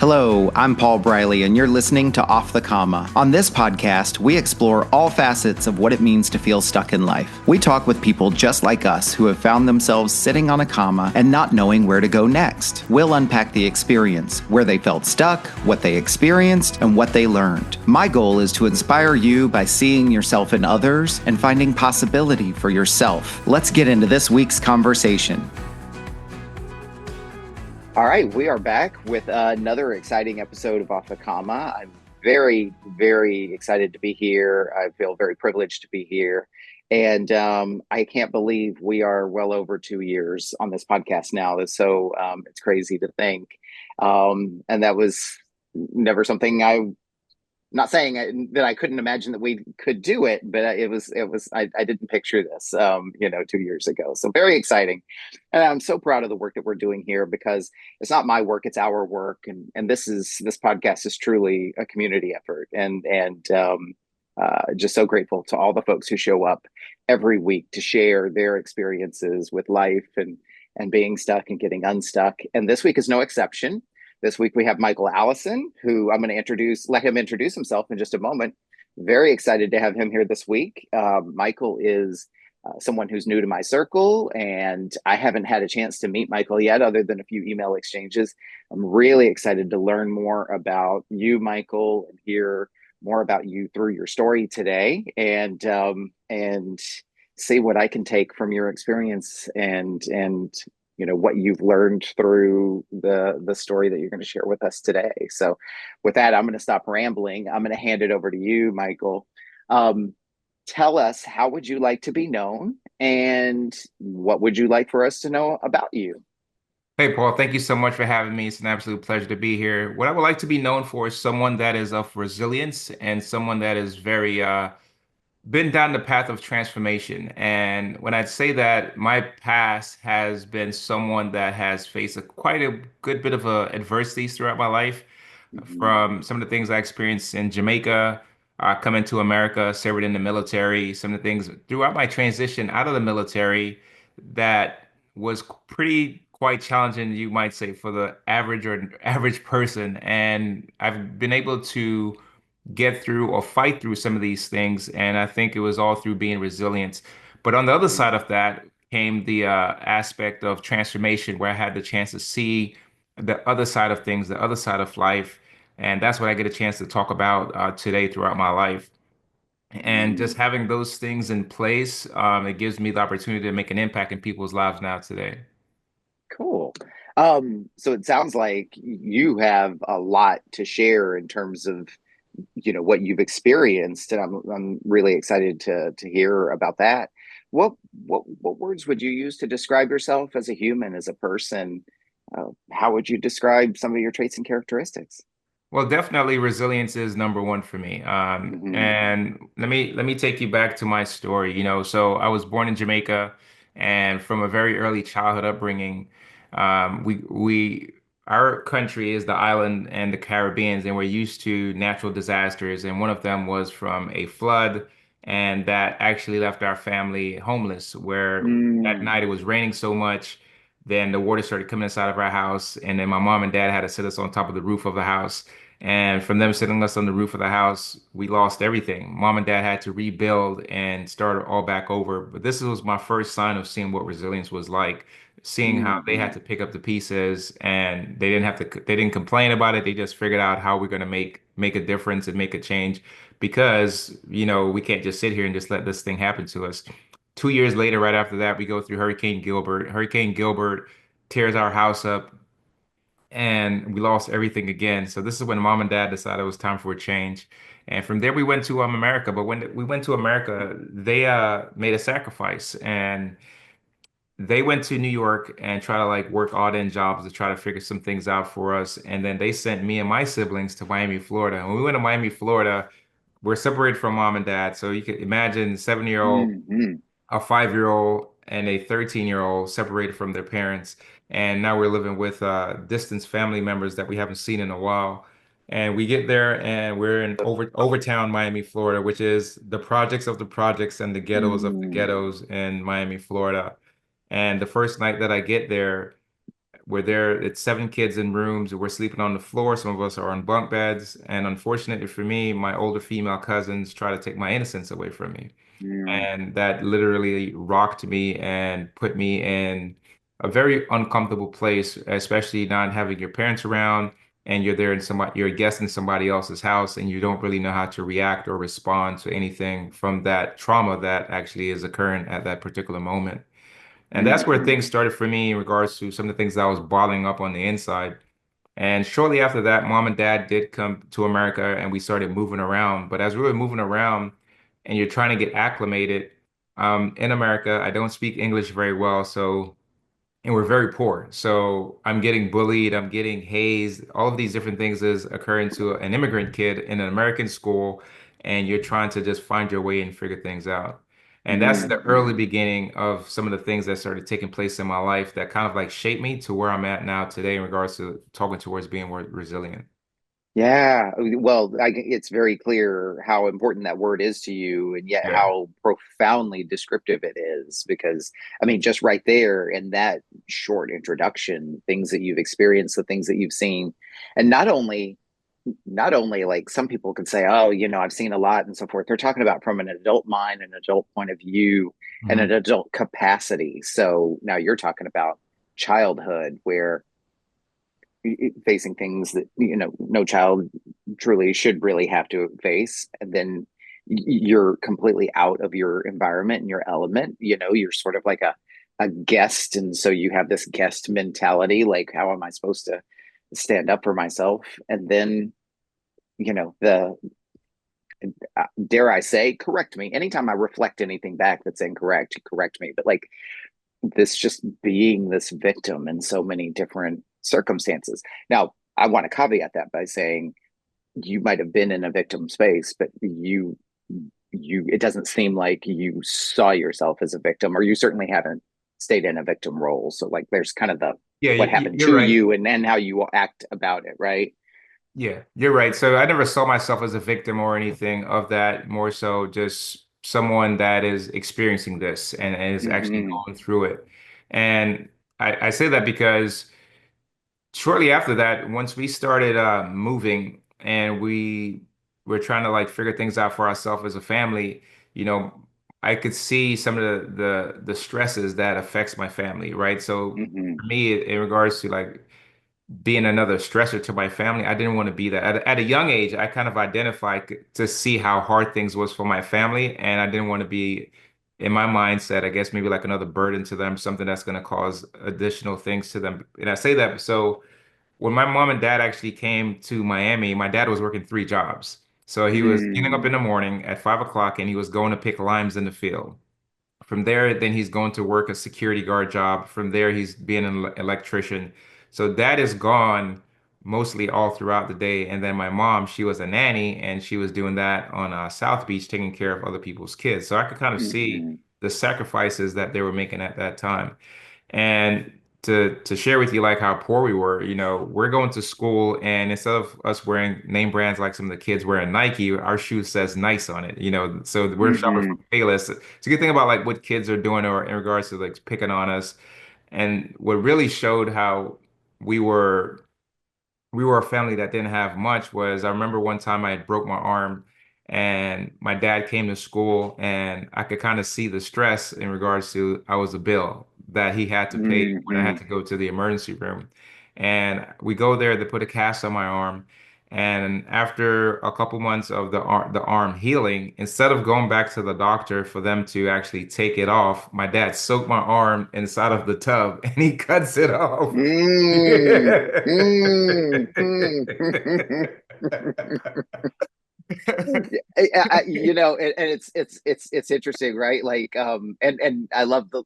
Hello, I'm Paul Briley, and you're listening to Off the Comma. On this podcast, we explore all facets of what it means to feel stuck in life. We talk with people just like us who have found themselves sitting on a comma and not knowing where to go next. We'll unpack the experience, where they felt stuck, what they experienced, and what they learned. My goal is to inspire you by seeing yourself in others and finding possibility for yourself. Let's get into this week's conversation. All right, we are back with another exciting episode of Off the Comma. I'm very, very excited to be here. I feel very privileged to be here. And I can't believe we are well over 2 years on this podcast now. It's crazy to think. And that was never something not saying that I couldn't imagine that we could do it, but I didn't picture this, 2 years ago. So very exciting. And I'm so proud of the work that we're doing here because it's not my work, it's our work. And this podcast is truly a community effort. And just so grateful to all the folks who show up every week to share their experiences with life and being stuck and getting unstuck. And this week is no exception. This week we have Michael Allison, who I'm going to let him introduce himself in just a moment. Very excited to have him here this week. Michael is someone who's new to my circle, and I haven't had a chance to meet Michael yet, other than a few email exchanges. I'm really excited to learn more about you, Michael, and hear more about you through your story today, and see what I can take from your experience and what you've learned through the story that you're going to share with us today. So with that, I'm going to stop rambling. I'm going to hand it over to you, Michael. Tell us, how would you like to be known, and what would you like for us to know about you? Hey, Paul, thank you so much for having me. It's an absolute pleasure to be here. What I would like to be known for is someone that is of resilience and someone that is very been down the path of transformation. And when I say that, my past has been someone that has faced quite a good bit of adversities throughout my life, Mhm. from some of the things I experienced in Jamaica, coming to America, served in the military, some of the things throughout my transition out of the military that was pretty quite challenging, you might say, for the average or average person. And I've been able to get through or fight through some of these things. And I think it was all through being resilient. But on the other side of that came the aspect of transformation, where I had the chance to see the other side of things, the other side of life. And that's what I get a chance to talk about today throughout my life. And just Mm. having those things in place, it gives me the opportunity to make an impact in people's lives now today. Cool. So it sounds like you have a lot to share in terms of what you've experienced, and I'm really excited to hear about that. What words would you use to describe yourself as a human, as a person? How would you describe some of your traits and characteristics? Well, definitely resilience is number one for me. Hmm. And let me take you back to my story. So I was born in Jamaica, and from a very early childhood upbringing, we our country is the island and the Caribbeans, and we're used to natural disasters. And one of them was from a flood, and that actually left our family homeless. Where that Mm. night it was raining so much, then the water started coming inside of our house, and then my mom and dad had to sit us on top of the roof of the house. And from them sitting us on the roof of the house, we lost everything. Mom and dad had to rebuild and start all back over. But this was my first sign of seeing what resilience was like, seeing how they had Hmm. to pick up the pieces, and they didn't complain about it. They just figured out how we're going to make a difference and make a change, because, we can't just sit here and just let this thing happen to us. 2 years later, right after that, we go through Hurricane Gilbert. Hurricane Gilbert tears our house up, and we lost everything again. So this is when mom and dad decided it was time for a change. And from there we went to America. But when we went to America, they made a sacrifice, and they went to New York and try to like work odd end jobs to try to figure some things out for us. And then they sent me and my siblings to Miami, Florida. And when we went to Miami, Florida, we're separated from mom and dad. So you can imagine 7-year-old, Hmm. a 5-year-old, and a 13-year-old separated from their parents. And now we're living with distant family members that we haven't seen in a while. And we get there and we're in Overtown, Miami, Florida, which is the projects of the projects and the ghettos of the Mm. ghettos in Miami, Florida. And the first night that I get there, we're there. It's 7 kids in rooms. We're sleeping on the floor. Some of us are on bunk beds. And unfortunately for me, my older female cousins try to take my innocence away from me. Mm, And that literally rocked me and put me in a very uncomfortable place, especially not having your parents around and you're there in somebody, you're a guest in somebody else's house and you don't really know how to react or respond to anything from that trauma that actually is occurring at that particular moment. And that's where mhm, things started for me in regards to some of the things that I was bottling up on the inside. And shortly after that, mom and dad did come to America and we started moving around. But as we were moving around and you're trying to get acclimated, in America, I don't speak English very well. So, and we're very poor. So I'm getting bullied, I'm getting hazed. All of these different things is occurring to an immigrant kid in an American school, and you're trying to just find your way and figure things out. And that's the mhm. early beginning of some of the things that started taking place in my life that kind of like shaped me to where I'm at now today in regards to talking towards being more resilient. Yeah, well, it's very clear how important that word is to you, and yet Yeah. how profoundly descriptive it is. Because, I mean, just right there in that short introduction, things that you've experienced, the things that you've seen, and not only like some people could say, oh, I've seen a lot and so forth. They're talking about from an adult mind, an adult point of view, and an Hmm. adult capacity. So now you're talking about childhood, where facing things that no child truly should really have to face, and then you're completely out of your environment and your element. You're sort of like a guest, and so you have this guest mentality, like, how am I supposed to stand up for myself? And then the dare I say, correct me anytime I reflect anything back that's incorrect, correct me, but like, this just being this victim in so many different circumstances. Now, I want to caveat that by saying you might have been in a victim space, but it doesn't seem like you saw yourself as a victim, or you certainly haven't stayed in a victim role. So like, there's kind of the Yeah, what happened you're to right. you and then how you act about it, right? Yeah, you're right. So I never saw myself as a victim or anything of that, more so just someone that is experiencing this and is actually Mm-hmm. going through it. And I say that because shortly after that, once we started moving and we were trying to like figure things out for ourselves as a family, you know, I could see some of the stresses that affects my family, right? So Mm-hmm. for me, in regards to like being another stressor to my family. I didn't want to be that. At a young age, I kind of identified to see how hard things was for my family, and I didn't want to be in my mindset, I guess maybe like another burden to them, something that's going to cause additional things to them. And I say that so when my mom and dad actually came to Miami, my dad was working 3 jobs. So he was getting up in Mm-hmm. the morning at 5 o'clock and he was going to pick limes in the field. From there, then he's going to work a security guard job. From there, he's being an electrician. So that is gone mostly all throughout the day. And then my mom, she was a nanny and she was doing that on South Beach, taking care of other people's kids. So I could kind of see Mm-hmm. the sacrifices that they were making at that time. And to share with you like how poor we were, we're going to school and instead of us wearing name brands like some of the kids wearing Nike, our shoe says nice on it, so we're shopping Mm-hmm. from Payless. So you think about like what kids are doing or in regards to like picking on us. And what really showed how we were we were a family that didn't have much was I remember one time I had broke my arm and my dad came to school and I could kind of see the stress in regards to I was a bill that he had to pay when I had Mm-hmm. to go to the emergency room. And we go there to put a cast on my arm. And after a couple months of the arm healing, instead of going back to the doctor for them to actually take it off, my dad soaked my arm inside of the tub and he cuts it off. Mm, mm, mm. And it's interesting, right? Like, and I love the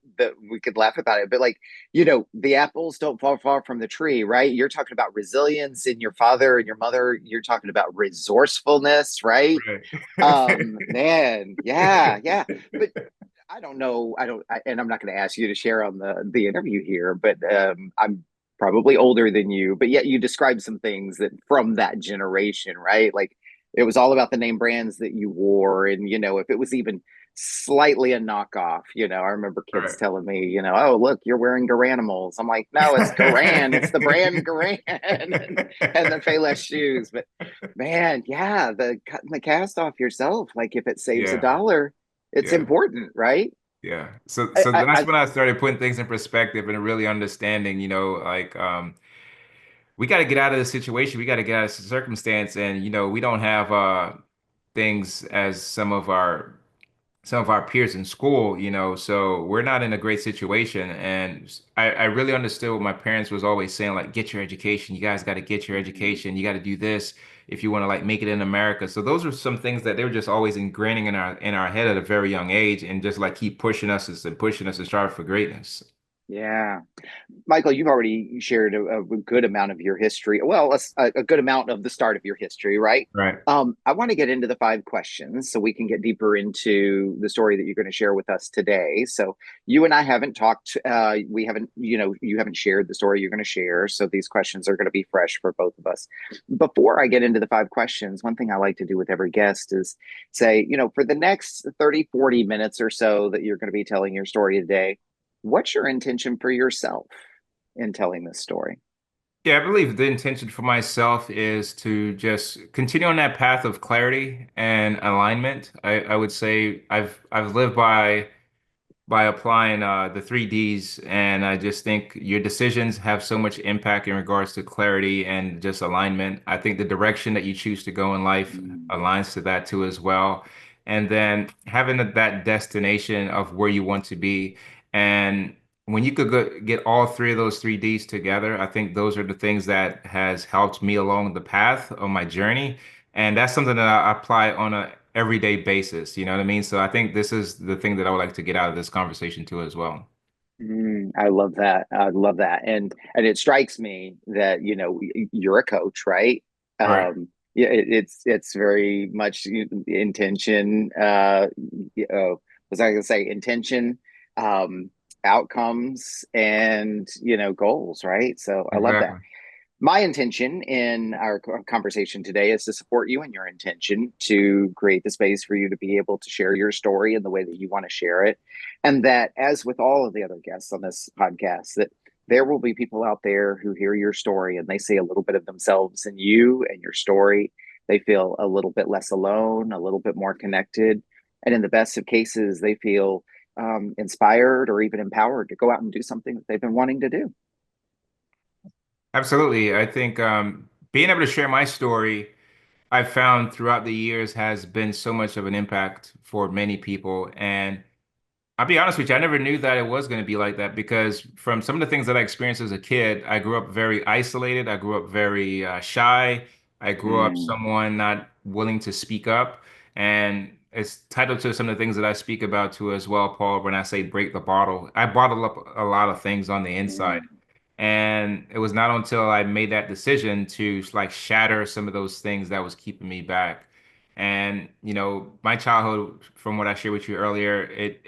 we could laugh about it, but like, the apples don't fall far from the tree, right? You're talking about resilience in your father and your mother. You're talking about resourcefulness, right? Man, yeah, yeah. But I don't know. And I'm not going to ask you to share on the interview here, but I'm probably older than you, but yet you described some things that from that generation, right? Like, it was all about the name brands that you wore, and if it was even slightly a knockoff. I remember kids Right. telling me, oh, look, you're wearing Garanimals. I'm like, no, it's Garan. It's the brand Garan and the Payless shoes. But man, yeah, the cutting the cast off yourself, like if it saves a Yeah, dollar, it's yeah, important, right? yeah. So I, so I, that's I when I started putting things in perspective and really understanding, like we got to get out of the situation. We got to get out of the circumstance, and we don't have things as some of our peers in school, so we're not in a great situation. And I really understood what my parents was always saying, like, get your education. You guys got to get your Mhm. education. You got to do this if you want to like make it in America. So those are some things that they were just always ingraining in our head at a very young age and just like keep pushing us to strive for greatness. Yeah. Michael, you've already shared a good amount of your history. Well, a good amount of the start of your history, right? Right. I want to get into the five questions so we can get deeper into the story that you're going to share with us today. So you and I haven't talked. We haven't, you haven't shared the story you're going to share. So these questions are going to be fresh for both of us. Before I get into the five questions, one thing I like to do with every guest is say, for the next 30, 40 minutes or so that you're going to be telling your story today, what's your intention for yourself in telling this story? Yeah, I believe the intention for myself is to just continue on that path of clarity and alignment. I would say I've lived by applying the three Ds. And I just think your decisions have so much impact in regards to clarity and just alignment. I think the direction that you choose to go in life Mm, aligns to that too as well. And then having that destination of where you want to be. And when you could get all three of those three Ds together, I think those are the things that has helped me along the path of my journey. And that's something that I apply on a everyday basis. You know what I mean? So I think this is the thing that I would like to get out of this conversation too as well. I love that. I love that. And it strikes me that, you're a coach, right? Right. Yeah, it's very much intention, was I gonna say intention, um, outcomes and, goals, right? So I love that. Exactly. My intention in our conversation today is to support you in your intention to create the space for you to be able to share your story in the way that you want to share it. And that, as with all of the other guests on this podcast, that there will be people out there who hear your story and they see a little bit of themselves in you and your story. They feel a little bit less alone, a little bit more connected. And in the best of cases, they feel inspired or even empowered to go out and do something that they've been wanting to do. Absolutely. I think being able to share my story, I've found throughout the years has been so much of an impact for many people. And I'll be honest with you, I never knew that it was going to be like that because from some of the things that I experienced as a kid, I grew up very isolated. I grew up very shy. I grew up Mm, someone not willing to speak up. And it's titled to some of the things that I speak about too as well, Paul, when I say break the bottle. I bottle up a lot of things on the inside. mm. And it was not until I made that decision to like shatter some of those things that was keeping me back. And my childhood, from what I shared with you earlier, it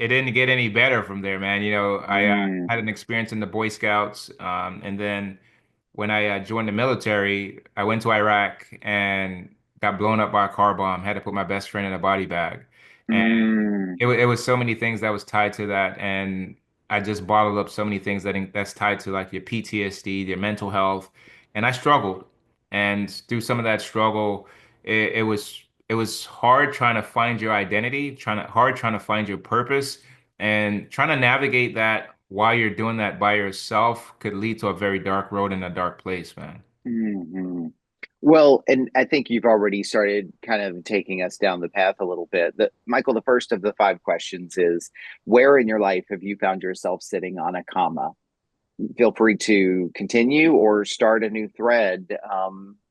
didn't get any better from there, man. I Mm, had an experience in the Boy Scouts, and then when I joined the military, I went to Iraq and got blown up by a car bomb. Had to put my best friend in a body bag, and mm, it was so many things that was tied to that, and I just bottled up so many things that's tied to like your PTSD, your mental health, and I struggled. And through some of that struggle, it was hard trying to find your identity, trying to find your purpose, and trying to navigate that while you're doing that by yourself could lead to a very dark road and a dark place, man. mhm. Well, and I think you've already started kind of taking us down the path a little bit. Michael, the first of the five questions is, where in your life have you found yourself sitting on a comma? Feel free to continue or start a new thread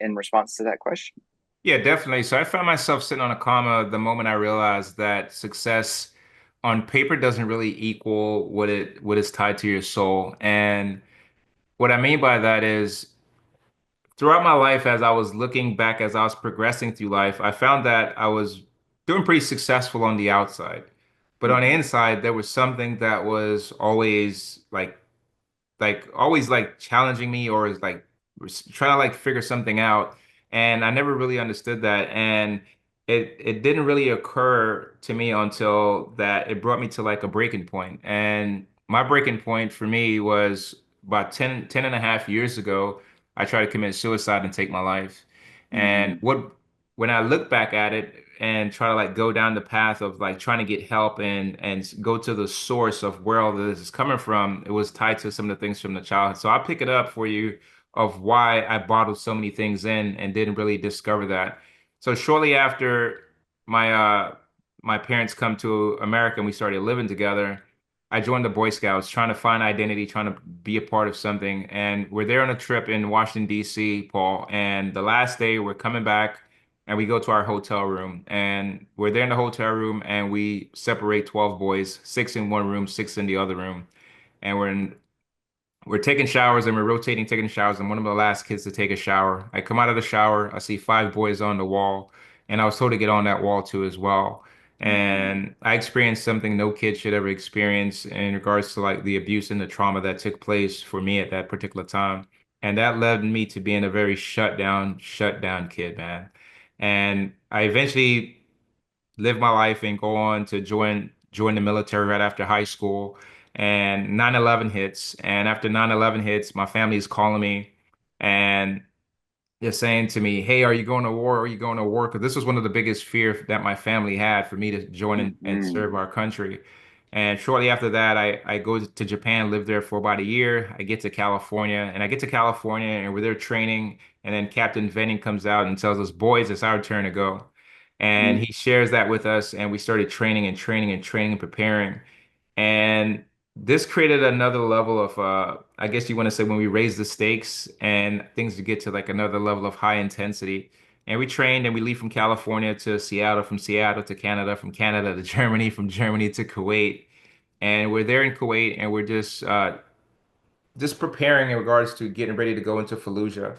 in response to that question. Yeah, definitely. So I found myself sitting on a comma the moment I realized that success on paper doesn't really equal what is tied to your soul. And what I mean by that is throughout my life, as I was looking back, as I was progressing through life, I found that I was doing pretty successful on the outside. But on the Mhm. inside, there was something that was always always like challenging me or is like trying to like figure something out. And I never really understood that. And it didn't really occur to me until that it brought me to like a breaking point. And my breaking point for me was about 10 and a half years ago. I tried to commit suicide and take my life. And Mm, when I look back at it and try to like go down the path of like trying to get help and go to the source of where all this is coming from, it was tied to some of the things from the childhood. So I'll pick it up for you of why I bottled so many things in and didn't really discover that. So shortly after my my parents come to America and we started living together, I joined the Boy Scouts, trying to find identity, trying to be a part of something. And we're there on a trip in Washington, D.C., Paul. And the last day we're coming back and we go to our hotel room. And we're there in the hotel room and we separate 12 boys, six in one room, six in the other room. And we're taking showers and we're rotating taking showers. I'm one of the last kids to take a shower. I come out of the shower, I see five boys on the wall, and I was told to get on that wall too as well. mm, And I experienced something no kid should ever experience in regards to like the abuse and the trauma that took place for me at that particular time. And that led me to being a very shut down kid, man. And I eventually live my life and go on to join the military right after high school. And 9/11 hits. And after 9/11 hits, my family is calling me and they're saying to me, "Hey, are you going to war? Are you going to war?" Because this was one of the biggest fear that my family had for me to join and serve mm, our country. And shortly after that, I go to Japan, live there for about a year. I get to California, and I get to California, and we're there training. And then Captain Venning comes out and tells us, "Boys, it's our turn to go." And mm, he shares that with us, and we started training and training and training and preparing. And this created another level of, I guess you want to say, when we raised the stakes and things to get to like another level of high intensity. And we trained and we leave from California to Seattle, from Seattle to Canada, from Canada to Germany, from Germany to Kuwait. And we're there in Kuwait and we're just preparing in regards to getting ready to go into Fallujah.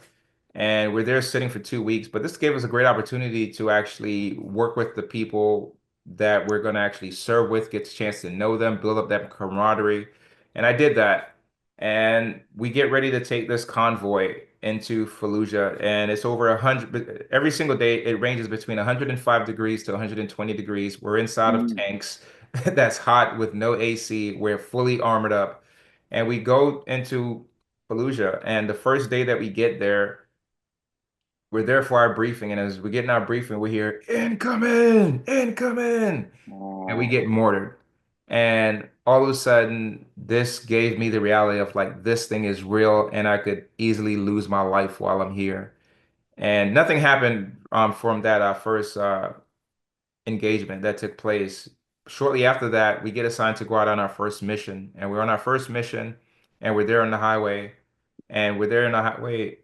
And we're there sitting for 2 weeks. But this gave us a great opportunity to actually work with the people that we're going to actually serve with, get a chance to know them, build up that camaraderie. And I did that. And we get ready to take this convoy into Fallujah. And it's over 100, every single day, it ranges between 105 degrees to 120 degrees. We're inside of mm. tanks that's hot with no AC. We're fully armored up. And we go into Fallujah. And the first day that we get there, we're there for our briefing. And as we get in our briefing, we hear, incoming, incoming. And we get Oh, mortared. And all of a sudden, this gave me the reality of like, this thing is real and I could easily lose my life while I'm here. And nothing happened from that first engagement that took place. Shortly after that, we get assigned to go out on our first mission. And we're on our first mission and we're there on the highway. And we're there in the highway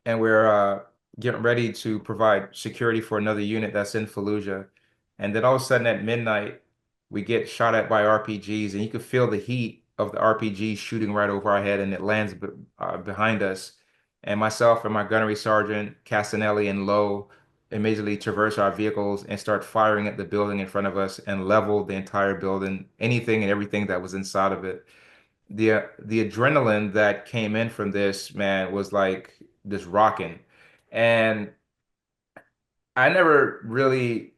and we're getting ready to provide security for another unit that's in Fallujah. And then all of a sudden at midnight, we get shot at by RPGs, and you can feel the heat of the RPG shooting right over our head, and it lands behind us. And myself and my gunnery sergeant, Castanelli and Lowe, immediately traverse our vehicles and start firing at the building in front of us and level the entire building, anything and everything that was inside of it. The adrenaline that came in from this, man, was like this rocking. And I never really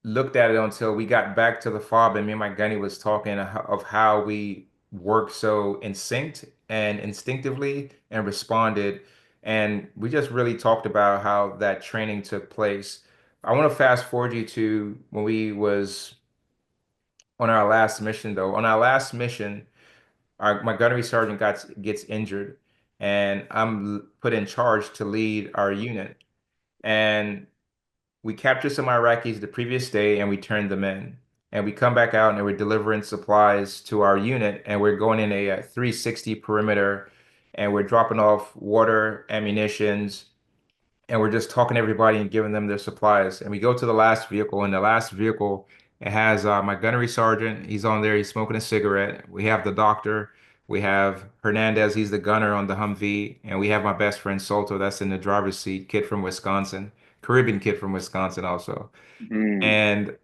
looked at it until we got back to the fob and me and my gunny was talking of how we work so in sync and instinctively and responded. And we just really talked about how that training took place. I want to fast forward you to when we was on our last mission though. On our last mission, my gunnery sergeant gets injured, and I'm put in charge to lead our unit. And we captured some Iraqis the previous day, and we turned them in. And we come back out, and we're delivering supplies to our unit, and we're going in a 360 perimeter, and we're dropping off water, ammunitions, and we're just talking to everybody and giving them their supplies. And we go to the last vehicle, and the last vehicle it has my gunnery sergeant. He's on there. He's smoking a cigarette. We have the doctor. We have Hernandez. He's the gunner on the Humvee, and we have my best friend Solto. That's in the driver's seat. Kid from Wisconsin, Caribbean kid from Wisconsin also. mm, And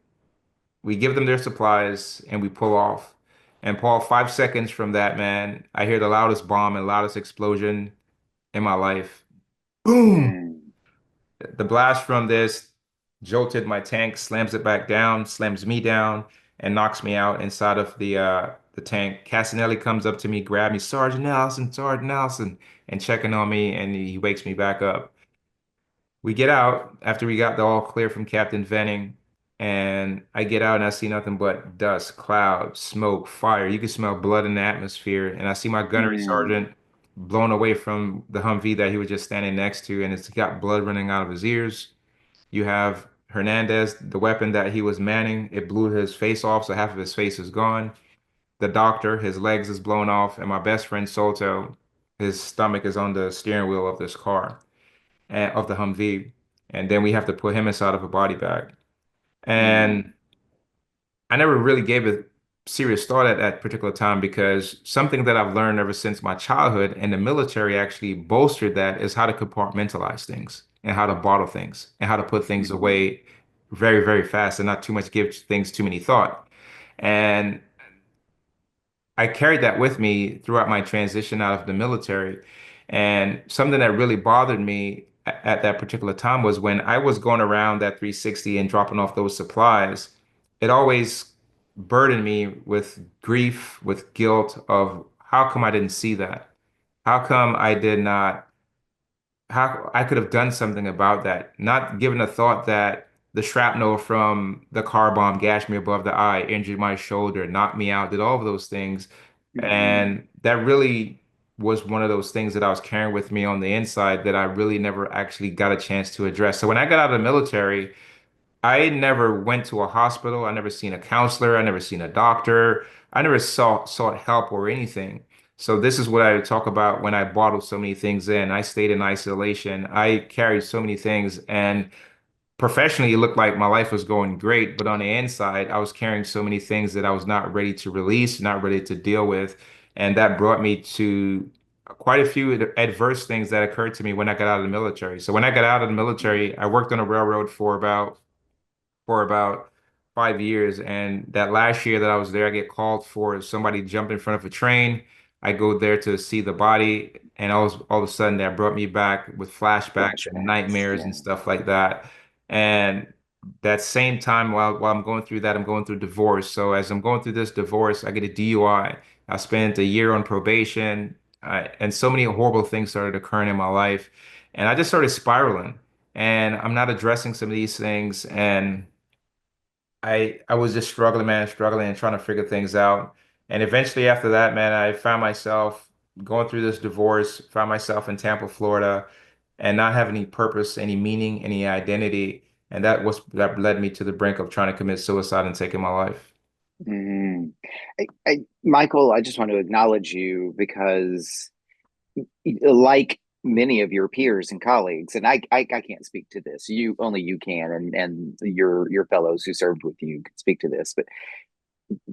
we give them their supplies, and we pull off. And Paul, 5 seconds from that, man, I hear the loudest bomb and loudest explosion in my life. Boom! mm, The blast from this. jolted my tank, slams it back down, slams me down, and knocks me out inside of the tank. Casanelli comes up to me, grab me, Sergeant Allison, and checking on me, and he wakes me back up. We get out after we got the all clear from Captain Venning, and I get out and I see nothing but dust, clouds, smoke, fire. You can smell blood in the atmosphere, and I see my gunnery Mm, sergeant blown away from the Humvee that he was just standing next to, and it's got blood running out of his ears. You have Hernandez, the weapon that he was manning, it blew his face off, so half of his face is gone. The doctor, his legs is blown off, and my best friend Soto, his stomach is on the steering wheel of this car, and of the Humvee. And then we have to put him inside of a body bag. mm, And I never really gave it serious thought at that particular time because something that I've learned ever since my childhood and the military actually bolstered that is how to compartmentalize things and how to bottle things and how to put things mm, away very, very fast and not too much give things too many thought. And I carried that with me throughout my transition out of the military. And something that really bothered me at that particular time was when I was going around that 360 and dropping off those supplies, it always burdened me with grief, with guilt of how come I didn't see that? How come I did not how I could have done something about that, not given a thought that the shrapnel from the car bomb gashed me above the eye, injured my shoulder, knocked me out, did all of those things. mm, And that really was one of those things that I was carrying with me on the inside that I really never actually got a chance to address. So when I got out of the military, I never went to a hospital. I never seen a counselor. I never seen a doctor. I never sought help or anything. So this is what I talk about when I bottled so many things in. I stayed in isolation. I carried so many things, and professionally, it looked like my life was going great, but on the inside, I was carrying so many things that I was not ready to release, not ready to deal with, and that brought me to quite a few adverse things that occurred to me when I got out of the military. So when I got out of the military, I worked on a railroad for about 5 years. And that last year that I was there, I get called for somebody jumped in front of a train. I go there to see the body, and all of a sudden that brought me back with flashbacks and flashbacks. nightmares and Yeah. stuff like that. And that same time while I'm going through that, I'm going through divorce. So as I'm going through this divorce, I get a DUI. I spent a year on probation, and so many horrible things started occurring in my life. And I just started spiraling. And I'm not addressing some of these things. And I was just struggling, man, struggling and trying to figure things out. And eventually after that, man, I found myself going through this divorce, found myself in Tampa, Florida, and not having any purpose, any meaning, any identity. And that led me to the brink of trying to commit suicide and taking my life. Mm. Michael, I just want to acknowledge you because, like many of your peers and colleagues, and I can't speak to this. You only you can, and your fellows who served with you can speak to this. But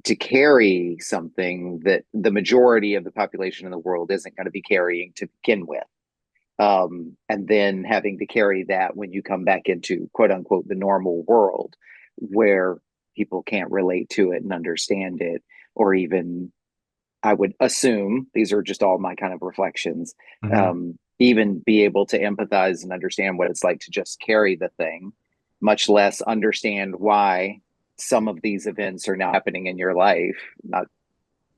to carry something that the majority of the population in the world isn't going to be carrying to begin with, and then having to carry that when you come back into quote unquote the normal world, where people can't relate to it and understand it, or even I would assume these are just all my kind of reflections. Hmm. Even be able to empathize and understand what it's like to just carry the thing, much less understand why some of these events are now happening in your life. Not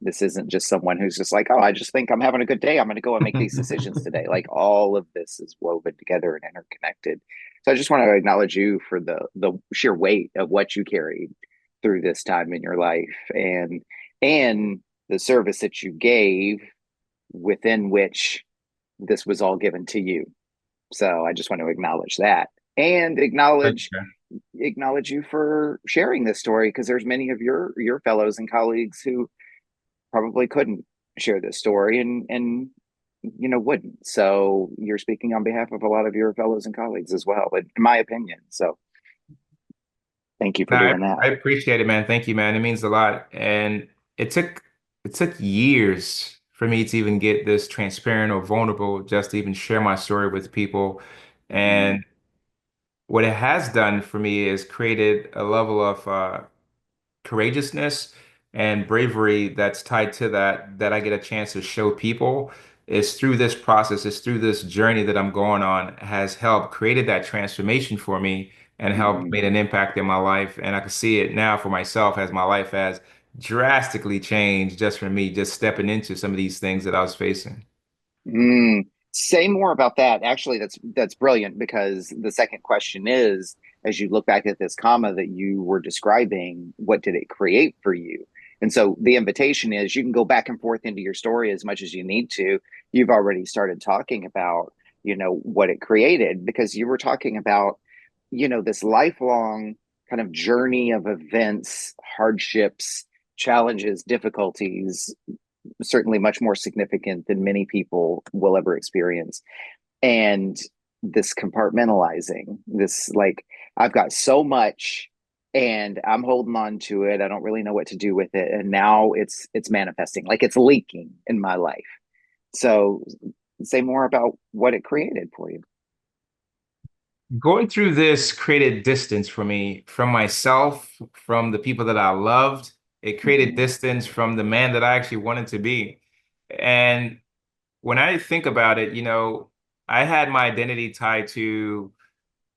this isn't just someone who's just like, oh, I just think I'm having a good day. I'm going to go and make these decisions today. Like all of this is woven together and interconnected. So I just want to acknowledge you for the sheer weight of what you carried through this time in your life, and the service that you gave within which this was all given to you. So I just want to acknowledge that and Thank you, man. acknowledge you for sharing this story because there's many of your fellows and colleagues who probably couldn't share this story and wouldn't. So you're speaking on behalf of a lot of your fellows and colleagues as well, in my opinion. So thank you No, for doing that. I appreciate it, man. Thank you, man. It means a lot. And it took it took years for me to even get this transparent or vulnerable, just to even share my story with people. Mm, And what it has done for me is created a level of courageousness and bravery that's tied to that I get a chance to show people is through this process, is through this journey that I'm going on has helped created that transformation for me and helped Mm-hmm. made an impact in my life. And I can see it now for myself as my life has drastically changed just from me just stepping into some of these things that I was facing. Mm. Say more about that. Actually, that's brilliant because the second question is, as you look back at this comma that you were describing, what did it create for you? And so the invitation is you can go back and forth into your story as much as you need to. You've already started talking about, what it created because you were talking about, this lifelong kind of journey of events, hardships, challenges, difficulties, certainly much more significant than many people will ever experience. And this compartmentalizing, this like, I've got so much and I'm holding on to it. I don't really know what to do with it. And now it's manifesting, like it's leaking in my life. So say more about what it created for you. Going through this created distance for me from myself, from the people that I loved. It created Mm-hmm. distance from the man that I actually wanted to be. And when I think about it, I had my identity tied to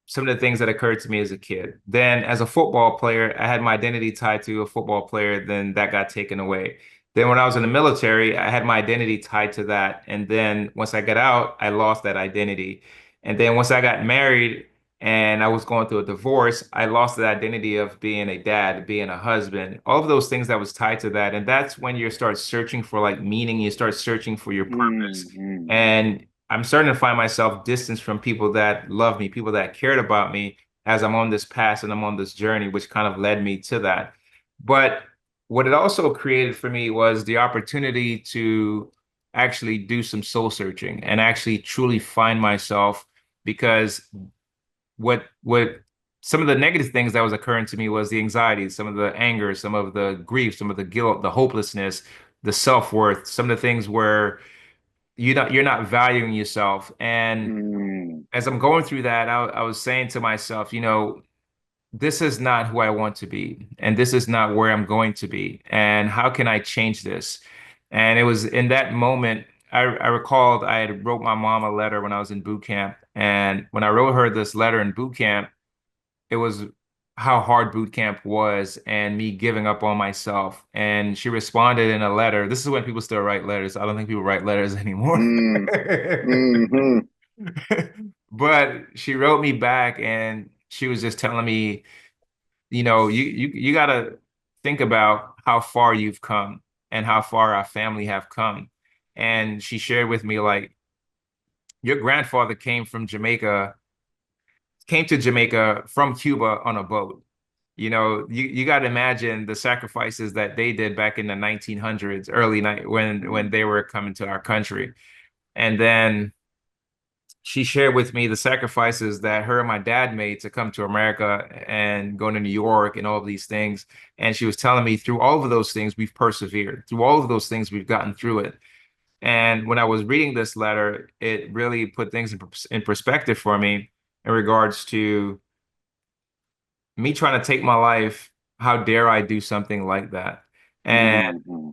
some of the things that occurred to me as a kid. Then, as a football player, I had my identity tied to a football player, then that got taken away. Then, when I was in the military, I had my identity tied to that. And then, once I got out, I lost that identity. And then, once I got married and I was going through a divorce, I lost the identity of being a dad, being a husband, all of those things that was tied to that. And that's when you start searching for like meaning, you start searching for your purpose. Mm-hmm. And I'm starting to find myself distanced from people that love me, people that cared about me as I'm on this path and I'm on this journey, which kind of led me to that. But what it also created for me was the opportunity to actually do some soul searching and actually truly find myself because what some of the negative things that was occurring to me was the anxiety, some of the anger, some of the grief, some of the guilt, the hopelessness, the self-worth, some of the things where you're not valuing yourself. And Mm-hmm. as I'm going through that, I was saying to myself, this is not who I want to be, and this is not where I'm going to be. And how can I change this? And it was in that moment I recalled I had wrote my mom a letter when I was in boot camp. And when I wrote her this letter in boot camp, it was how hard boot camp was and me giving up on myself. And she responded in a letter. This is when people still write letters. I don't think people write letters anymore. Mm-hmm. But she wrote me back and she was just telling me, you gotta think about how far you've come and how far our family have come. And she shared with me like your grandfather came to Jamaica from Cuba on a boat. You got to imagine the sacrifices that they did back in the 1900s, early night when they were coming to our country. And then she shared with me the sacrifices that her and my dad made to come to America and go to New York and all of these things. And she was telling me through all of those things, we've persevered. Through all of those things, we've gotten through it. And when I was reading this letter, it really put things in perspective for me in regards to me trying to take my life. How dare I do something like that? And Mm-hmm.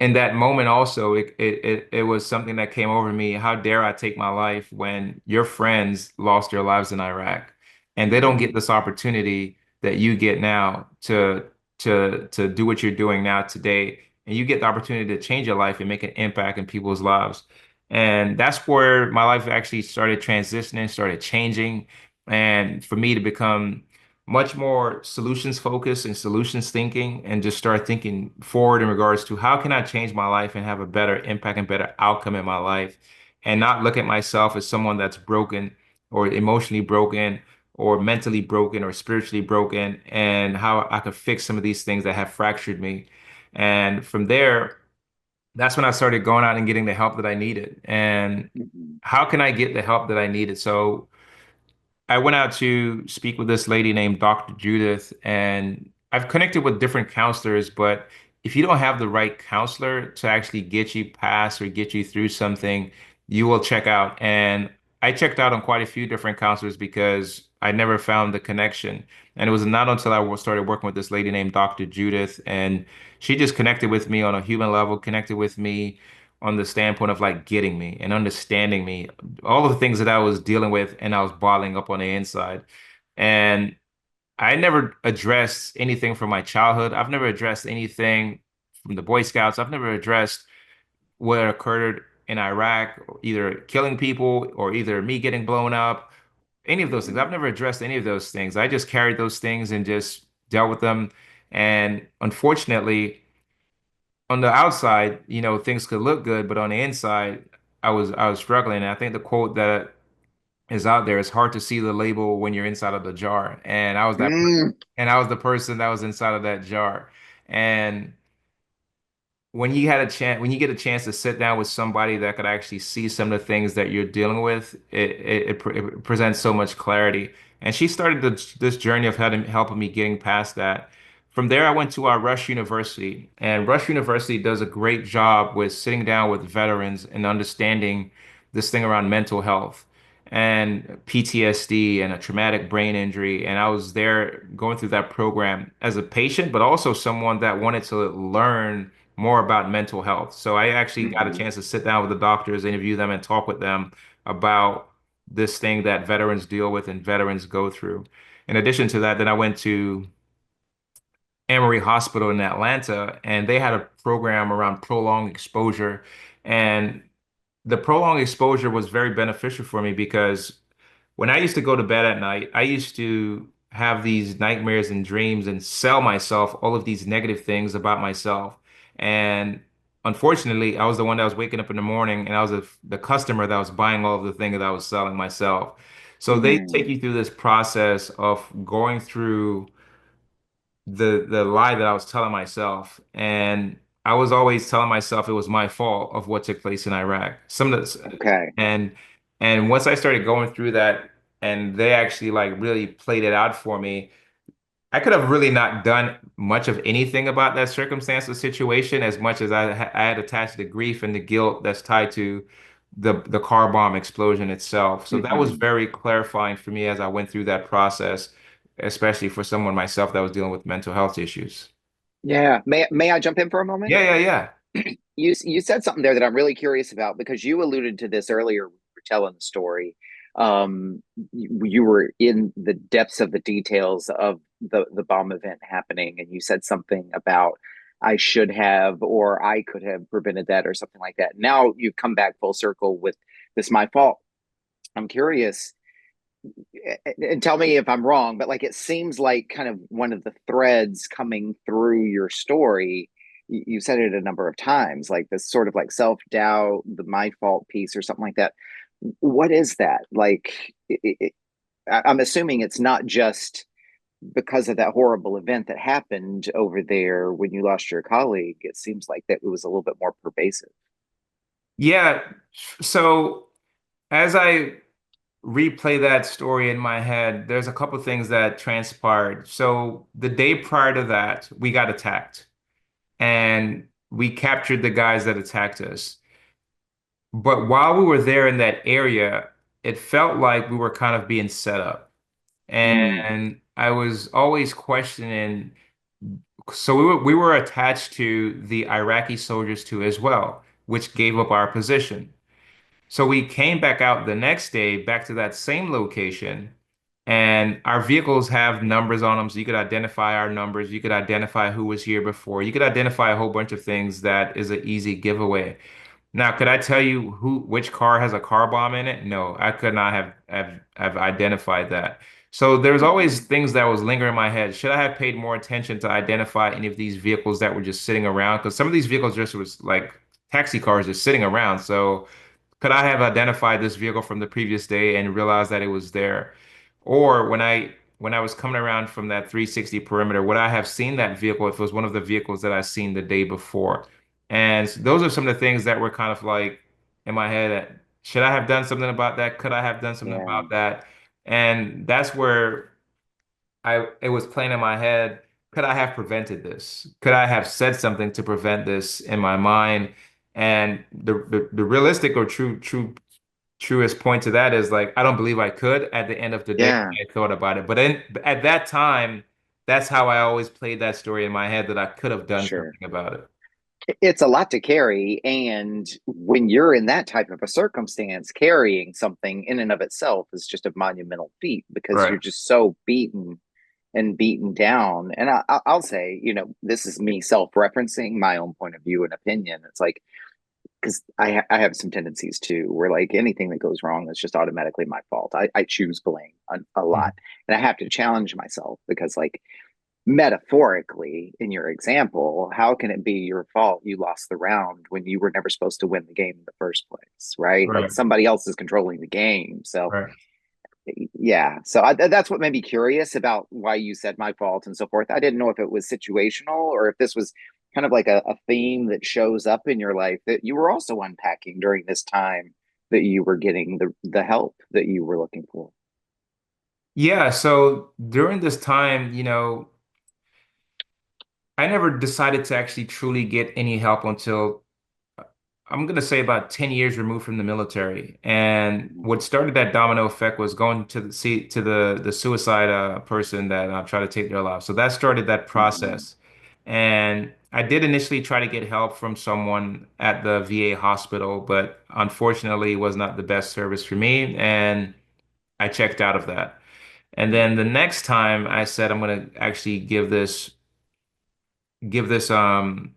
in that moment also it was something that came over me. How dare I take my life when your friends lost their lives in Iraq and they don't get this opportunity that you get now to do what you're doing now today, and you get the opportunity to change your life and make an impact in people's lives. And that's where my life actually started transitioning, started changing, and for me to become much more solutions focused and solutions thinking, and just start thinking forward in regards to how can I change my life and have a better impact and better outcome in my life, and not look at myself as someone that's broken or emotionally broken or mentally broken or spiritually broken, and how I could fix some of these things that have fractured me. And from there, that's when I started going out and getting the help that I needed. And Mm-hmm. how can I get the help that I needed? So I went out to speak with this lady named Dr. Judith, and I've connected with different counselors, but if you don't have the right counselor to actually get you past or get you through something, you will check out. And I checked out on quite a few different counselors because I never found the connection. And it was not until I started working with this lady named Dr. Judith, and she just connected with me on a human level, connected with me on the standpoint of like getting me and understanding me, all of the things that I was dealing with and I was bottling up on the inside. And I never addressed anything from my childhood. I've never addressed anything from the Boy Scouts. I've never addressed what occurred in Iraq, either killing people or either me getting blown up, any of those things. I've never addressed any of those things. I just carried those things and just dealt with them. And unfortunately, on the outside, things could look good, but on the inside, I was struggling. And I think the quote that is out there, it's hard to see the label when you're inside of the jar. Mm, And I was the person that was inside of that jar. And when you get a chance to sit down with somebody that could actually see some of the things that you're dealing with, it presents so much clarity. And she started this journey of helping me getting past that. From there, I went to our Rush University, and Rush University does a great job with sitting down with veterans and understanding this thing around mental health and PTSD and a traumatic brain injury. And I was there going through that program as a patient, but also someone that wanted to learn more about mental health. So I actually got a mhm, chance to sit down with the doctors, interview them, and talk with them about this thing that veterans deal with and veterans go through. In addition to that, then I went to Emory Hospital in Atlanta, and they had a program around prolonged exposure. And the prolonged exposure was very beneficial for me because when I used to go to bed at night, I used to have these nightmares and dreams and sell myself all of these negative things about myself. And unfortunately, I was the one that was waking up in the morning and I was the customer that was buying all of the things that I was selling myself. So they take mhm. you through this process of going through the lie that I was telling myself, and I was always telling myself it was my fault of what took place in Iraq. Okay. And and once I started going through that, and they actually like really played it out for me, I could have really not done much of anything about that circumstance or situation as much as I had attached the grief and the guilt that's tied to the car bomb explosion itself. So that was Hmm. very clarifying for me as I went through that process, especially for someone myself that was dealing with mental health issues. Yeah. May I jump in for a moment? Yeah, yeah, yeah. You said something there that I'm really curious about because you alluded to this earlier when you were telling the story. You were in the depths of the details of the bomb event happening, and you said something about I should have or I could have prevented that or something like that. Now you've come back full circle with this my fault. I'm curious, and tell me if I'm wrong, but like it seems like kind of one of the threads coming through your story. You said it a number of times, like this sort of like self doubt, the my fault piece, or something like that. What is that? Like, I'm assuming it's not just because of that horrible event that happened over there when you lost your colleague. It seems like that it was a little bit more pervasive. Yeah. So as I replay that story in my head, there's a couple things that transpired. So the day prior to that, we got attacked and we captured the guys that attacked us. But while we were there in that area, it felt like we were kind of being set up. Mm, And I was always questioning. So we were attached to the Iraqi soldiers too as well, which gave up our position. So we came back out the next day, back to that same location, and our vehicles have numbers on them, so you could identify our numbers, you could identify who was here before, you could identify a whole bunch of things that is an easy giveaway. Now, could I tell you which car has a car bomb in it? No, I could not have identified that. So there's always mhm, things that was lingering in my head. Should I have paid more attention to identify any of these vehicles that were just sitting around? Because some of these vehicles just was like taxi cars just sitting around. So could I have identified this vehicle from the previous day and realized that it was there? Or when I was coming around from that 360 perimeter, would I have seen that vehicle if it was one of the vehicles that I seen the day before? And those are some of the things that were kind of like in my head. Should I have done something about that? Could I have done something yeah, about that? And that's where it was playing in my head. Could I have prevented this? Could I have said something to prevent this in my mind? And the realistic or truest point to that is like I don't believe I could at the end of the day yeah, when I thought about it. At that time, that's how I always played that story in my head that I could have done sure. something about it. it's a lot to carry. And when you're in that type of a circumstance, carrying something in and of itself is just a monumental feat because you're Right. just so beaten and beaten down. And I'll say, this is me self-referencing my own point of view and opinion. It's like, because I have some tendencies too, where like anything that goes wrong is just automatically my fault. I choose blame a lot, Mhm. and I have to challenge myself because, like, metaphorically, in your example, how can it be your fault you lost the round when you were never supposed to win the game in the first place, right? Like Right. somebody else is controlling the game. So Right. yeah, so that's what made me curious about why you said my fault and so forth. I didn't know if it was situational or if this was kind of like a theme that shows up in your life that you were also unpacking during this time that you were getting the help that you were looking for. Yeah, so during this time, I never decided to actually truly get any help until I'm gonna say about 10 years removed from the military. And what started that domino effect was going to the suicide person that tried to take their life. So that started that Mm-hmm. process. And I did initially try to get help from someone at the VA hospital, but unfortunately it was not the best service for me, and I checked out of that. And then the next time I said I'm gonna actually give this um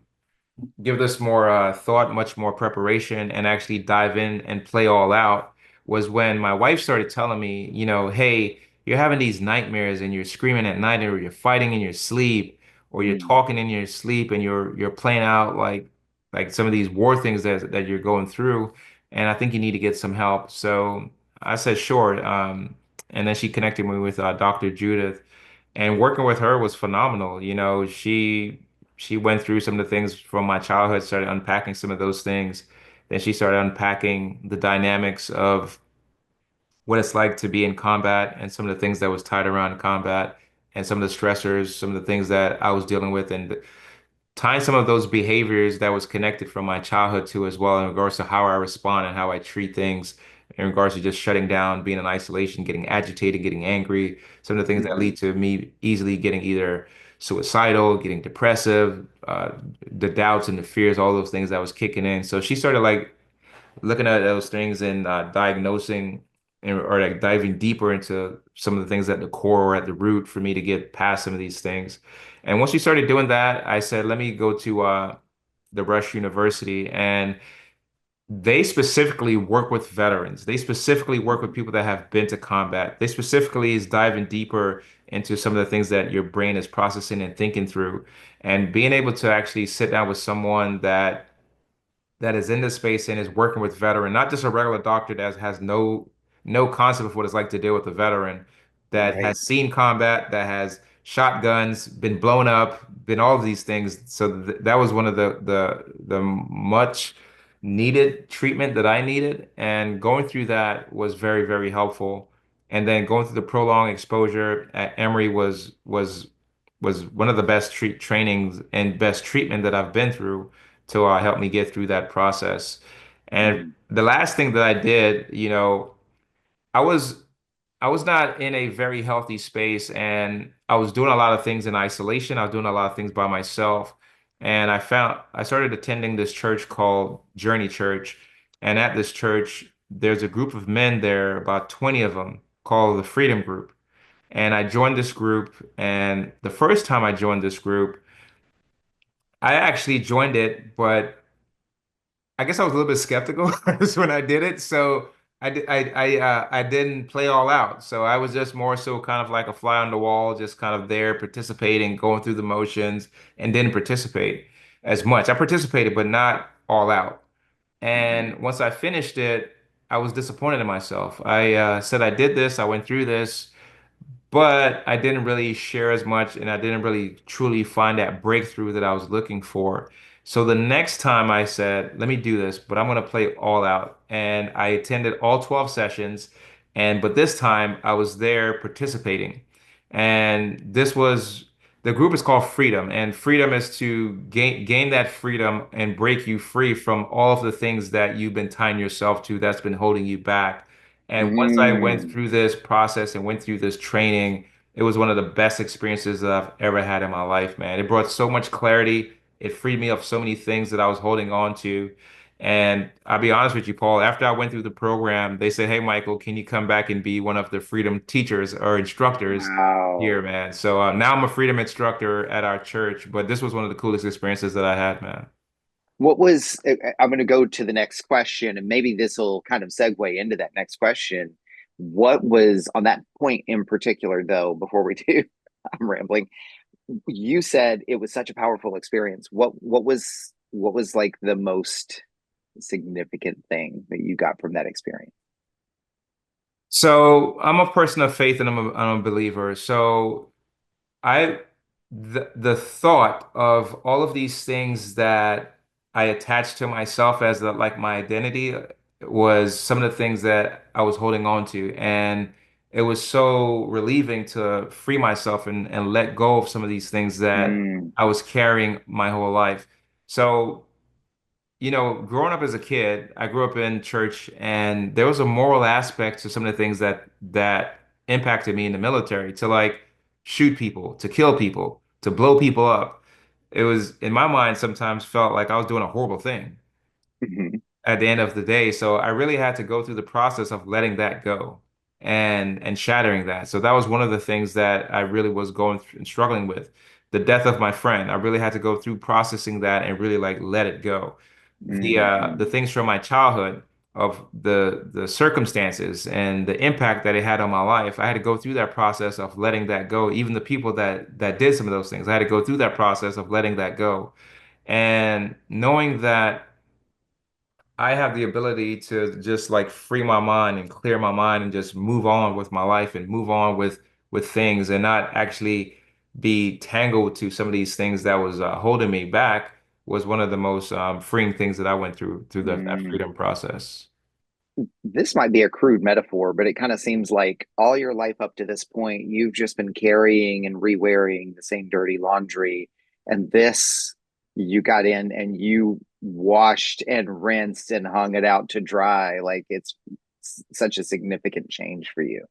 give this more thought, much more preparation, and actually dive in and play all out was when my wife started telling me, hey, you're having these nightmares and you're screaming at night, or you're fighting in your sleep, or you're Mm-hmm. talking in your sleep, and you're playing out like some of these war things that you're going through, and I think you need to get some help. So I said, sure. And then she connected me with Dr. Judith, and working with her was phenomenal. She went through some of the things from my childhood, started unpacking some of those things. Then she started unpacking the dynamics of what it's like to be in combat and some of the things that was tied around combat and some of the stressors, some of the things that I was dealing with, and tying some of those behaviors that was connected from my childhood to as well in regards to how I respond and how I treat things in regards to just shutting down, being in isolation, getting agitated, getting angry, some of the things that Mm-hmm. lead to me easily getting either suicidal, getting depressive, the doubts and the fears, all those things that was kicking in. So she started like looking at those things and diagnosing or like diving deeper into some of the things at the core or at the root for me to get past some of these things. And once we started doing that, I said, let me go to the Rush University. And they specifically work with veterans. They specifically work with people that have been to combat. They specifically is diving deeper into some of the things that your brain is processing and thinking through. And being able to actually sit down with someone that is in this space and is working with veteran, not just a regular doctor that has no concept of what it's like to deal with a veteran that Right. has seen combat, that has shot guns, been blown up, been all of these things. So that was one of the much needed treatment that I needed, and going through that was very, very helpful. And then going through the prolonged exposure at Emory was one of the best trainings and best treatment that I've been through to help me get through that process. And Mm-hmm. the last thing that I did, I was I was not in a very healthy space, and I was doing a lot of things in isolation. I was doing a lot of things by myself. And I started attending this church called Journey Church. And at this church, there's a group of men there, about 20 of them, called the Freedom Group. And I joined this group. And the first time I joined this group, I actually joined it, but I guess I was a little bit skeptical when I did it. So I didn't play all out. So I was just more so kind of like a fly on the wall, just kind of there participating, going through the motions, and didn't participate as much. I participated, but not all out. Mm-hmm. And once I finished it, I was disappointed in myself. I said I did this, I went through this, but I didn't really share as much, and I didn't really truly find that breakthrough that I was looking for. So the next time I said, let me do this, but I'm going to play all out. And I attended all 12 sessions, but this time I was there participating. And the group is called Freedom, and freedom is to gain that freedom and break you free from all of the things that you've been tying yourself to that's been holding you back. And once I went Mm-hmm. through this process and went through this training, it was one of the best experiences that I've ever had in my life, man. It brought so much clarity. it freed me of so many things that I was holding on to. And I'll be honest with you, Paul, after I went through the program, they said, "Hey, Michael, can you come back and be one of the freedom teachers or instructors here, Wow. man?" So now I'm a freedom instructor at our church, but this was one of the coolest experiences that I had, man. What was, I'm going to go to the next question, and maybe this will kind of segue into that next question. What was on that point in particular, though, before we do, I'm rambling. You said it was such a powerful experience. What was like the most significant thing that you got from that experience? So I'm a person of faith and I'm a believer. So I the thought of all of these things that I attached to myself as like my identity was some of the things that I was holding on to. And it was so relieving to free myself and let go of some of these things that Mm, I was carrying my whole life. So growing up as a kid, I grew up in church, and there was a moral aspect to some of the things that impacted me in the military, to like shoot people, to kill people, to blow people up. It was in my mind sometimes felt like I was doing a horrible thing mhm, at the end of the day. So I really had to go through the process of letting that go and shattering that. So that was one of the things that I really was going through and struggling with. The death of my friend, I really had to go through processing that and really like let it go. The mhm, things from my childhood of the circumstances and the impact that it had on my life, I had to go through that process of letting that go. Even the people that did some of those things, I had to go through that process of letting that go. And knowing that I have the ability to just like free my mind and clear my mind and just move on with my life and move on with things and not actually be tangled to some of these things that was holding me back was one of the most freeing things that I went through that mm. freedom process. This might be a crude metaphor, but it kind of seems like all your life up to this point, you've just been carrying and re-wearing the same dirty laundry. And this, you got in and you washed and rinsed and hung it out to dry. Like it's such a significant change for you.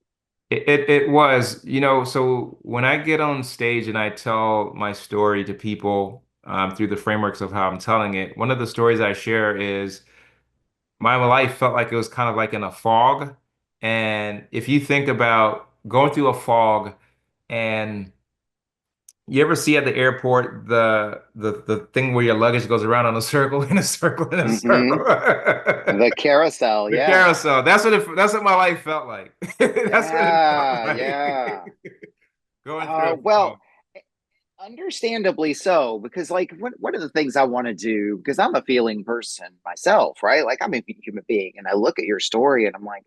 It was, so when I get on stage and I tell my story to people through the frameworks of how I'm telling it, one of the stories I share is my life felt like it was kind of like in a fog. And if you think about going through a fog, and you ever see at the airport the thing where your luggage goes around on a circle in a circle in a Hmm. circle. The carousel. The Yeah. carousel. That's what my life felt like. That's what it felt Yeah. like. Yeah. Going through a Well, fog. understandably so, because like one of the things I want to do, because I'm a feeling person myself, right? Like I'm a human being, and I look at your story and I'm like,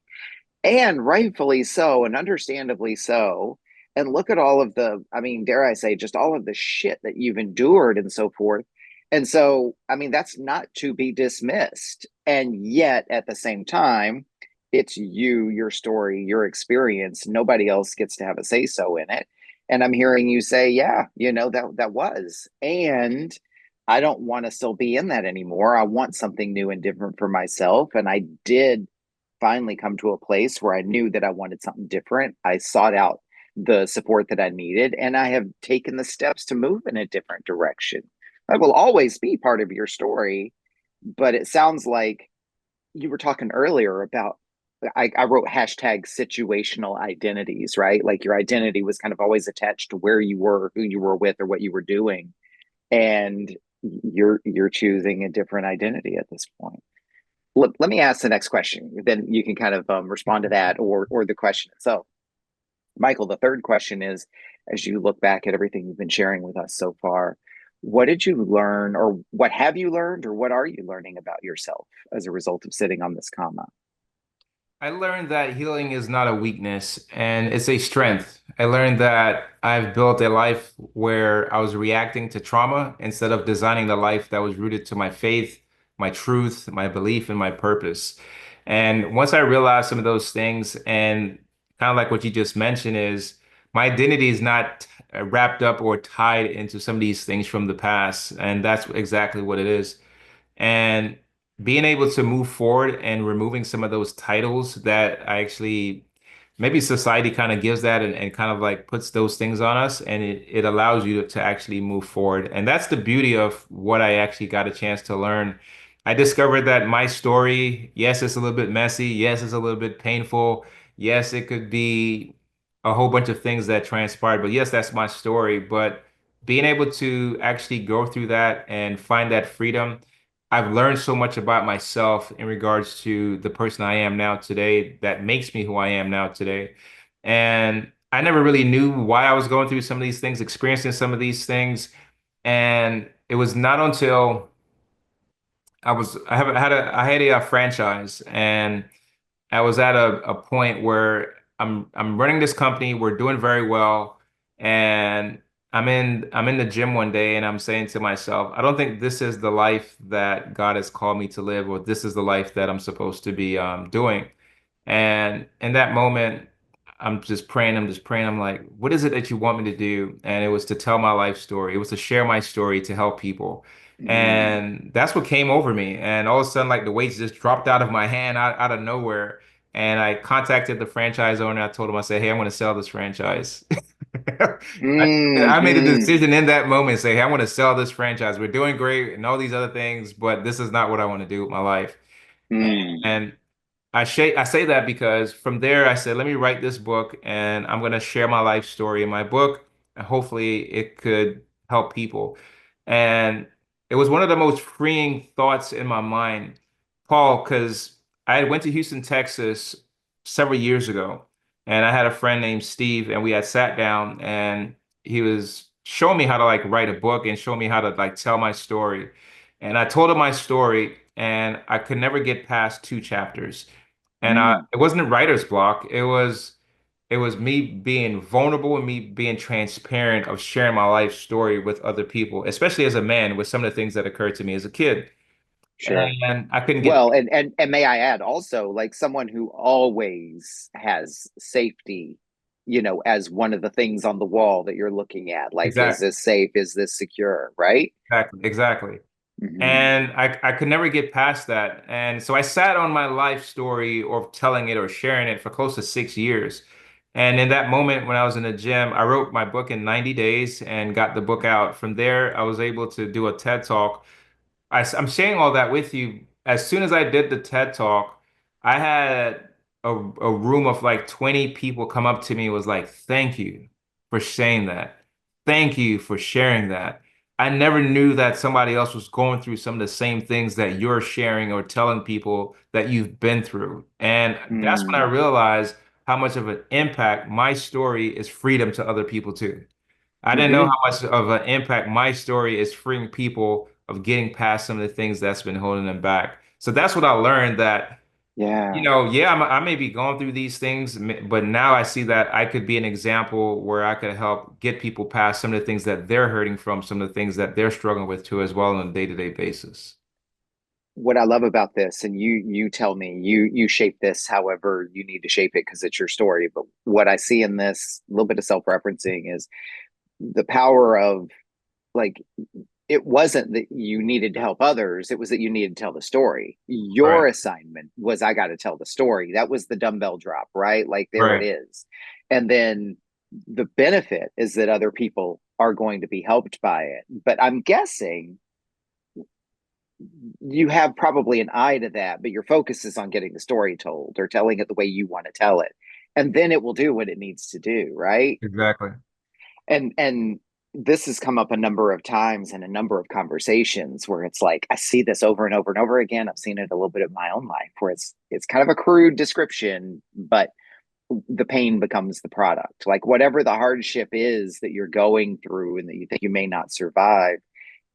and rightfully so, and understandably so. And look at all of the, I mean, dare I say, just all of the shit that you've endured and so forth. And so, I mean, that's not to be dismissed. And yet, at the same time, it's you, your story, your experience. Nobody else gets to have a say so in it. And I'm hearing you say, yeah, that was. And I don't want to still be in that anymore. I want something new and different for myself. And I did finally come to a place where I knew that I wanted something different. I sought out the support that I needed, and I have taken the steps to move in a different direction. That will always be part of your story, but it sounds like you were talking earlier about. I wrote hashtag situational identities, right? Like your identity was kind of always attached to where you were, who you were with, or what you were doing, and you're choosing a different identity at this point. Let me ask the next question. Then you can kind of respond to that or the question itself. Michael, the third question is, as you look back at everything you've been sharing with us so far, what did you learn, or what have you learned, or what are you learning about yourself as a result of sitting on this comma? I learned that healing is not a weakness and it's a strength. I learned that I've built a life where I was reacting to trauma instead of designing the life that was rooted to my faith, my truth, my belief, and my purpose. And once I realized some of those things, and kind of like what you just mentioned, is my identity is not wrapped up or tied into some of these things from the past. And that's exactly what it is. And being able to move forward and removing some of those titles that I actually maybe society kind of gives that and kind of like puts those things on us, and it allows you to actually move forward. And that's the beauty of what I actually got a chance to learn. I discovered that my story, yes, it's a little bit messy. Yes, it's a little bit painful. Yes, it could be a whole bunch of things that transpired, but yes, that's my story. But being able to actually go through that and find that freedom, I've learned so much about myself in regards to the person I am now today that makes me who I am now today. And I never really knew why I was going through some of these things, experiencing some of these things. And it was not until I had a franchise, and I was at a point where I'm running this company, we're doing very well, and I'm in the gym one day and I'm saying to myself, I don't think this is the life that God has called me to live, or this is the life that I'm supposed to be doing. And in that moment, I'm just praying. I'm like, what is it that you want me to do? And it was to tell my life story. It was to share my story to help people. Mm, And that's what came over me. And all of a sudden, like the weights just dropped out of my hand out of nowhere. And I contacted the franchise owner. I told him, I said, hey, I'm going to sell this franchise. I, I made a hmm decision in that moment, say, hey, I want to sell this franchise. We're doing great and all these other things, but this is not what I want to do with my life. mm, And I say that because from there I said, let me write this book and I'm going to share my life story in my book, and hopefully it could help people. And it was one of the most freeing thoughts in my mind, Paul, because I had went to Houston, Texas several years ago, and I had a friend named Steve, and we had sat down and he was showing me how to like write a book and show me how to like tell my story. And I told him my story, and I could never get past two chapters. And mm, it wasn't writer's block. It was me being vulnerable and me being transparent of sharing my life story with other people, especially as a man, with some of the things that occurred to me as a kid. sure. And I couldn't get Well, and may I add also, like someone who always has safety, as one of the things on the wall that you're looking at. Like, is exactly, this safe? Is this secure? Right? exactly. Hmm And I could never get past that. And so I sat on my life story or telling it or sharing it for close to 6 years. And in that moment, when I was in the gym, I wrote my book in 90 days and got the book out. From there, I was able to do a TED Talk. I'm saying all that with you. As soon as I did the TED Talk, I had a room of like 20 people come up to me and was like, thank you for saying that. Thank you for sharing that. I never knew that somebody else was going through some of the same things that you're sharing or telling people that you've been through. And that's when I Mm, realized how much of an impact my story is freedom to other people too. I didn't know hmm how much of an impact my story is freeing people of getting past some of the things that's been holding them back. So that's what I learned that, Yeah. yeah, I may be going through these things, but now I see that I could be an example where I could help get people past some of the things that they're hurting from, some of the things that they're struggling with too, as well on a day-to-day basis. What I love about this, and you tell me, you shape this however you need to shape it because it's your story. But what I see in this, a little bit of self-referencing, is the power of, like, it wasn't that you needed to help others, it was that you needed to tell the story. Your Right, assignment was, I got to tell the story. That was the dumbbell drop, right? Like, there it right. is. And then the benefit is that other people are going to be helped by it. But I'm guessing you have probably an eye to that, but your focus is on getting the story told or telling it the way you want to tell it. And then it will do what it needs to do, right? Exactly. And this has come up a number of times in a number of conversations where it's like, I see this over and over and over again. I've seen it a little bit in my own life where it's kind of a crude description, but the pain becomes the product. Like, whatever the hardship is that you're going through and that you think you may not survive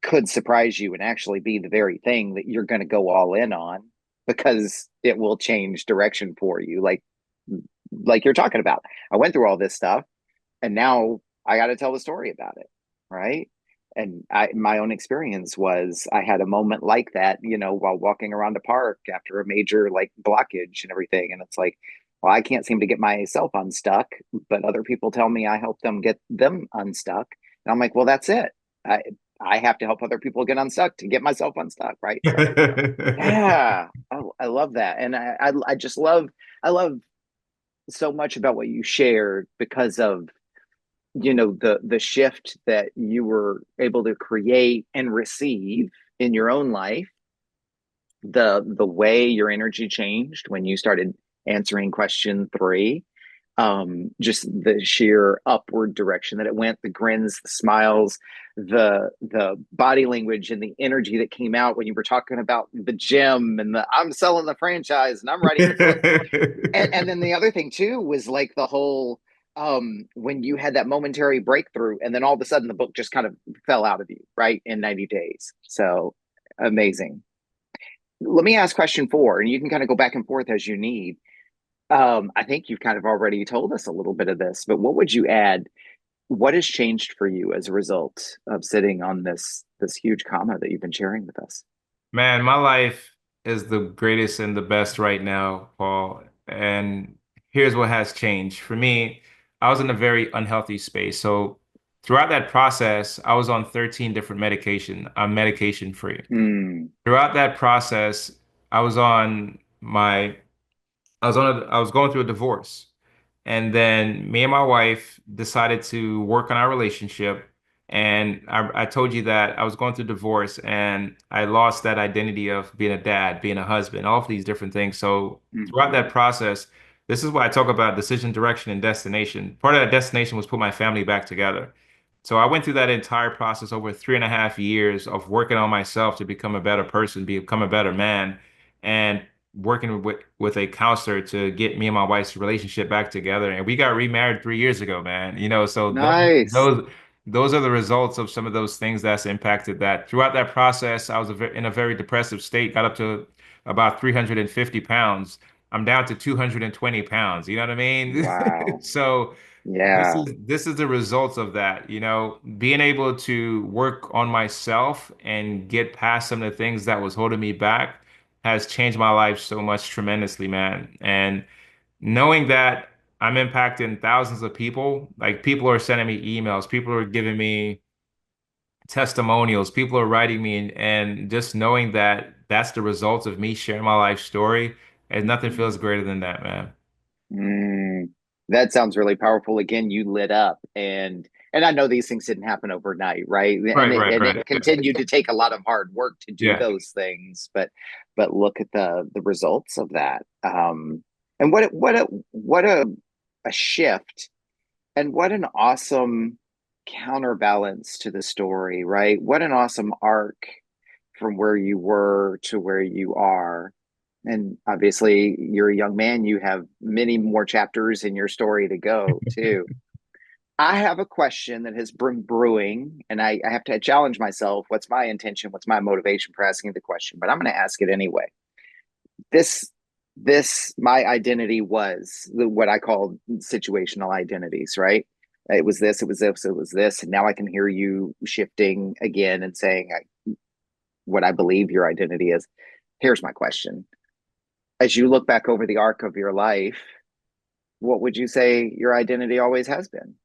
could surprise you and actually be the very thing that you're going to go all in on, because it will change direction for you. Like you're talking about, I went through all this stuff and now I got to tell the story about it, right? And my own experience was, I had a moment like that, while walking around a park after a major like blockage and everything, and it's like, well, I can't seem to get myself unstuck, but other people tell me I help them get them unstuck, and I'm like, well, that's it. I have to help other people get unstuck to get myself unstuck, right? So Yeah. yeah, I love that, and I just love, I love so much about what you shared because of the shift that you were able to create and receive in your own life, the way your energy changed when you started answering question three, just the sheer upward direction that it went, the grins, the smiles, the body language and the energy that came out when you were talking about the gym and the I'm selling the franchise and I'm writing the book. And then the other thing too was like the whole when you had that momentary breakthrough and then all of a sudden the book just kind of fell out of you, right? In 90 days. So amazing. Let me ask question four, and you can kind of go back and forth as you need. I think you've kind of already told us a little bit of this, but what would you add? What has changed for you as a result of sitting on this huge comma that you've been sharing with us? Man, my life is the greatest and the best right now, Paul. And here's what has changed. For me, I was in a very unhealthy space. So throughout that process, I was on 13 different medication. I'm medication free. Mm, Throughout that process, I was on my I was going through a divorce. And then me and my wife decided to work on our relationship. And I told you that I was going through divorce and I lost that identity of being a dad, being a husband, all of these different things. So throughout that mhm. process, this is why I talk about decision, direction, and destination. Part of that destination was put my family back together. So I went through that entire process over 3.5 years of working on myself to become a better person, become a better man. And working with a counselor to get me and my wife's relationship back together, and we got remarried 3 years ago, man. So Nice. those are the results of some of those things that's impacted that. Throughout that process, I was in a very depressive state, got up to about 350 pounds. I'm down to 220 pounds. You know what I mean? Wow. So Yeah. this is the results of that, being able to work on myself and get past some of the things that was holding me back has changed my life so much tremendously, man. And knowing that I'm impacting thousands of people, like people are sending me emails, people are giving me testimonials, people are writing me, and just knowing that that's the results of me sharing my life story, and nothing feels greater than that, man. Mm, that sounds really powerful. Again, you lit up, and I know these things didn't happen overnight, right? And Right, it, right, and it right. continued to take a lot of hard work to do Yeah. those things, but look at the results of that. And what a shift, and what an awesome counterbalance to the story, right? What an awesome arc from where you were to where you are. And obviously, you're a young man. You have many more chapters in your story to go, too. I have a question that has been brewing, and I have to challenge myself. What's my intention? What's my motivation for asking the question? But I'm going to ask it anyway. This, my identity was what I call situational identities, right? It was this, it was this, it was this. And now I can hear you shifting again and saying what I believe your identity is. Here's my question. As you look back over the arc of your life, what would you say your identity always has been?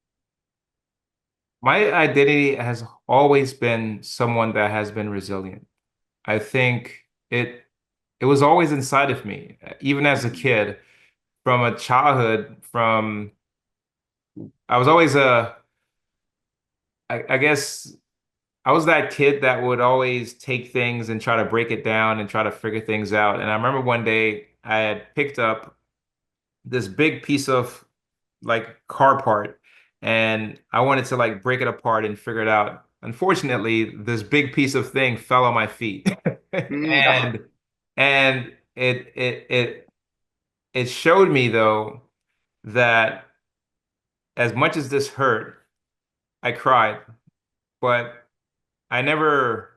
My identity has always been someone that has been resilient. I think it was always inside of me, even as a Mm, kid, from a childhood, from I was always I guess I was that kid that would always take things and try to break it down and try to figure things out. And I remember one day I had picked up this big piece of like car part and I wanted to like break it apart and figure it out. Unfortunately, this big piece of thing fell on my feet. oh, And and it showed me though that as much as this hurt, I cried, but I never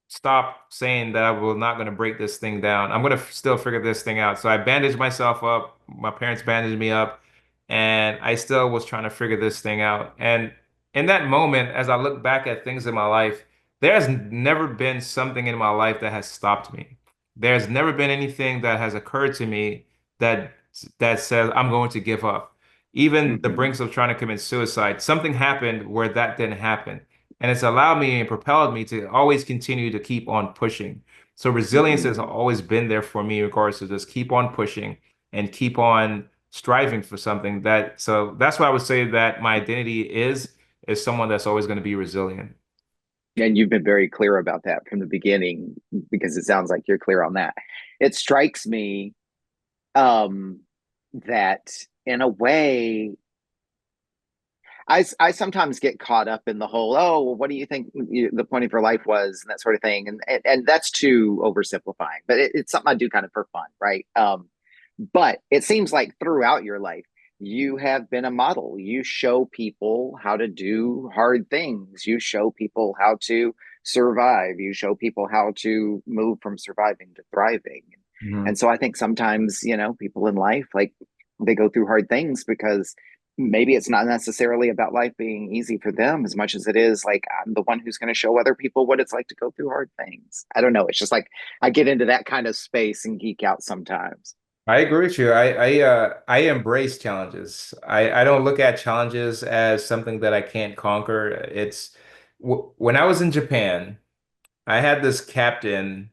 stopped saying that I was not going to break this thing down. I'm going to still figure this thing out. So I bandaged myself up. My parents bandaged me up, and I still was trying to figure this thing out. And in that moment, as I look back at things in my life, there's never been something in my life that has stopped me. There's never been anything that has occurred to me that that says I'm going to give up. Even the mm-hmm, brinks of trying to commit suicide, something happened where that didn't happen. And it's allowed me and propelled me to always continue to keep on pushing. So resilience has mm-hmm, always been there for me in regards to just keep on pushing and keep on striving for something that, so that's why I would say that my identity is someone that's always going to be resilient. And you've been very clear about that from the beginning because it sounds like you're clear on that. It strikes me um, that in a way, I sometimes get caught up in the whole, oh, well, what do you think the point of your life was and that sort of thing. And that's too oversimplifying, but it's something I do kind of for fun, right? But it seems like throughout your life, you have been a model. You show people how to do hard things. You show people how to survive. You show people how to move from surviving to thriving. And Mhm. so I think sometimes, people in life, like they go through hard things because maybe it's not necessarily about life being easy for them as much as it is like I'm the one who's going to show other people what it's like to go through hard things. I don't know. It's just like I get into that kind of space and geek out sometimes. I agree with you. I embrace challenges. I don't look at challenges as something that I can't conquer. It's w when I was in Japan, I had this captain.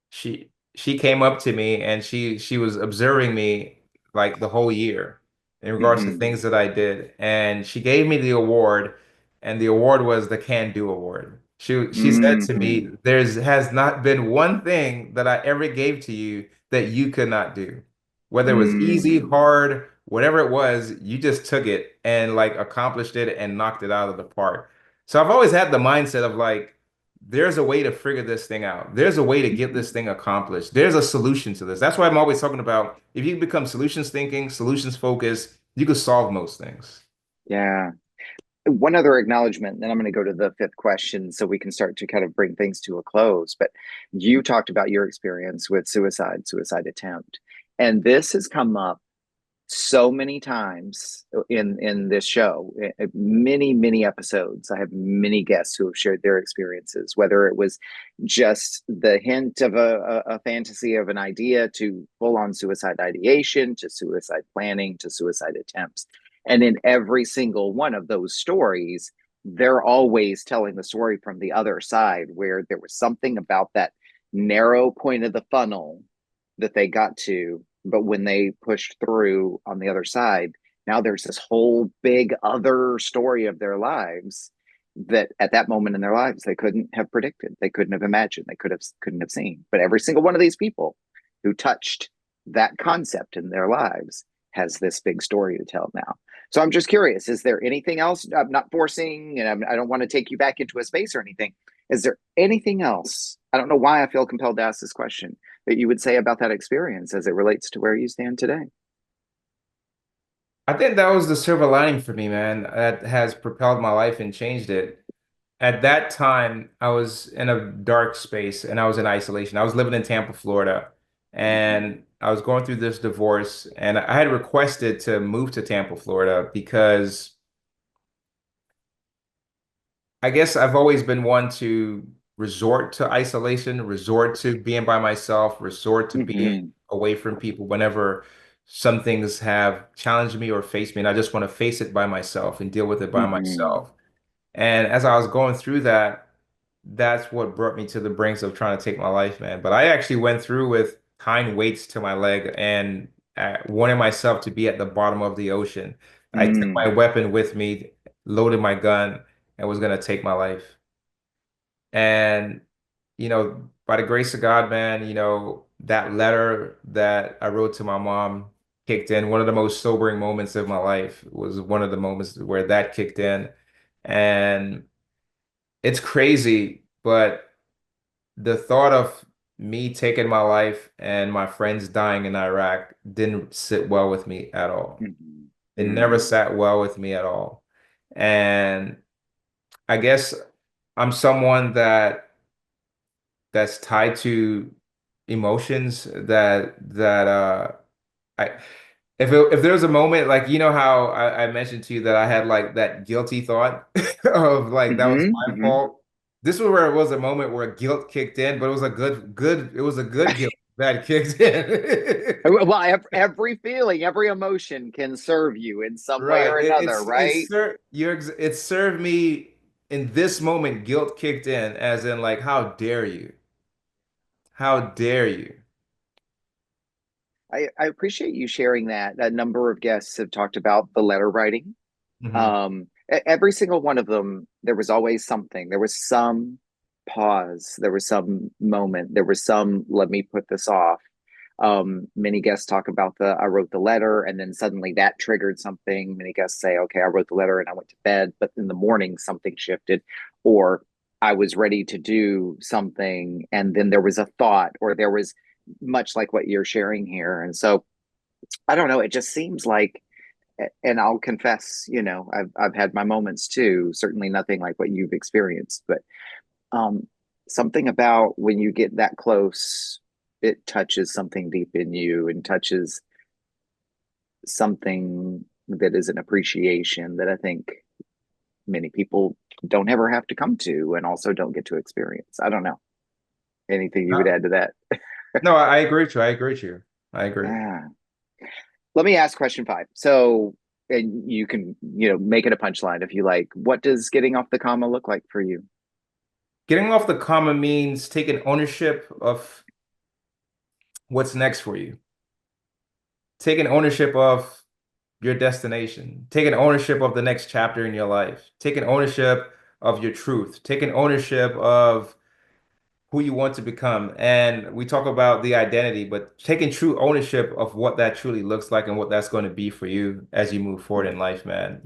She came up to me and she was observing me like the whole year in regards to Mm-hmm. things that I did. And she gave me the award, and the award was the Can Do Award. She said to Mm-hmm. me, "There's has not been one thing that I ever gave to you that you could not do. Whether it was easy, Mm-hmm. hard, whatever it was, you just took it and like accomplished it and knocked it out of the park." So I've always had the mindset of like, there's a way to figure this thing out. There's a way to get this thing accomplished. There's a solution to this. That's why I'm always talking about if you become solutions thinking, solutions focused, you can solve most things. Yeah. One other acknowledgement, then I'm going to go to the fifth question so we can start to kind of bring things to a close. But you talked about your experience with suicide attempt. And this has come up so many times in this show, many episodes. I have many guests who have shared their experiences, whether it was just the hint of a fantasy of an idea to full on suicide ideation to suicide planning to suicide attempts. And in every single one of those stories, they're always telling the story from the other side where there was something about that narrow point of the funnel that they got to, but when they pushed through on the other side, now there's this whole big other story of their lives that at that moment in their lives they couldn't have predicted, they couldn't have imagined, they couldn't have seen. But every single one of these people who touched that concept in their lives has this big story to tell now. So I'm just curious, is there anything else? I'm not forcing, and I don't want to take you back into a space or anything. Is there anything else? I don't know why I feel compelled to ask this question that you would say about that experience as it relates to where you stand today. I think that was the silver lining for me, man, that has propelled my life and changed it. At that time, I was in a dark space and I was in isolation. I was living in Tampa, Florida, Mm-hmm. and I was going through this divorce, and I had requested to move to Tampa, Florida because I guess I've always been one to resort to isolation, resort to being by myself, resort to being Mm-hmm. away from people whenever some things have challenged me or faced me, and I just want to face it by myself and deal with it by Mm-hmm. myself. And as I was going through that, that's what brought me to the brinks of trying to take my life, man. But I actually went through with tying weights to my leg and wanting myself to be at the bottom of the ocean. I took my Mm. weapon with me, loaded my gun, and was gonna take my life. And, by the grace of God, man, that letter that I wrote to my mom kicked in. One of the most sobering moments of my life was one of the moments where that kicked in. And it's crazy, but the thought of me taking my life and my friends dying in Iraq didn't sit well with me at all. Mm-hmm. It never Mm. sat well with me at all. And I guess I'm someone that's tied to emotions that I if there was a moment like how I mentioned to you that I had like that guilty thought of like that was Mm-hmm. my Mm-hmm. fault. This was where it was a moment where guilt kicked in, but it was a it was a good guilt that kicked in. Well, every feeling, every emotion can serve you in some way Right. or another, It's right? it served me in this moment, guilt kicked in, as in like, how dare you? How dare you? I appreciate you sharing that. A number of guests have talked about the letter writing. Hmm. Every single one of them, there was always something. There was some pause. There was some moment. There was some, let me put this off. Many guests talk about I wrote the letter and then suddenly that triggered something. Many guests say, okay, I wrote the letter and I went to bed, but in the morning something shifted, or I was ready to do something and then there was a thought, or there was much like what you're sharing here. And so I don't know, it just seems like, and I'll confess, I've had my moments too, certainly nothing like what you've experienced, but um, something about when you get that close, it touches something deep in you and touches something that is an appreciation that I think many people don't ever have to come to and also don't get to experience. I don't know. Anything you would No, add to that? no, I agree with you. I agree with you. I agree. Ah. Let me ask question five. So, and you can, make it a punchline if you like. What does getting off the comma look like for you? Getting off the comma means taking ownership of what's next for you, taking ownership of your destination, taking ownership of the next chapter in your life, taking ownership of your truth, taking ownership of who you want to become. And we talk about the identity, but taking true ownership of what that truly looks like and what that's going to be for you as you move forward in life, man.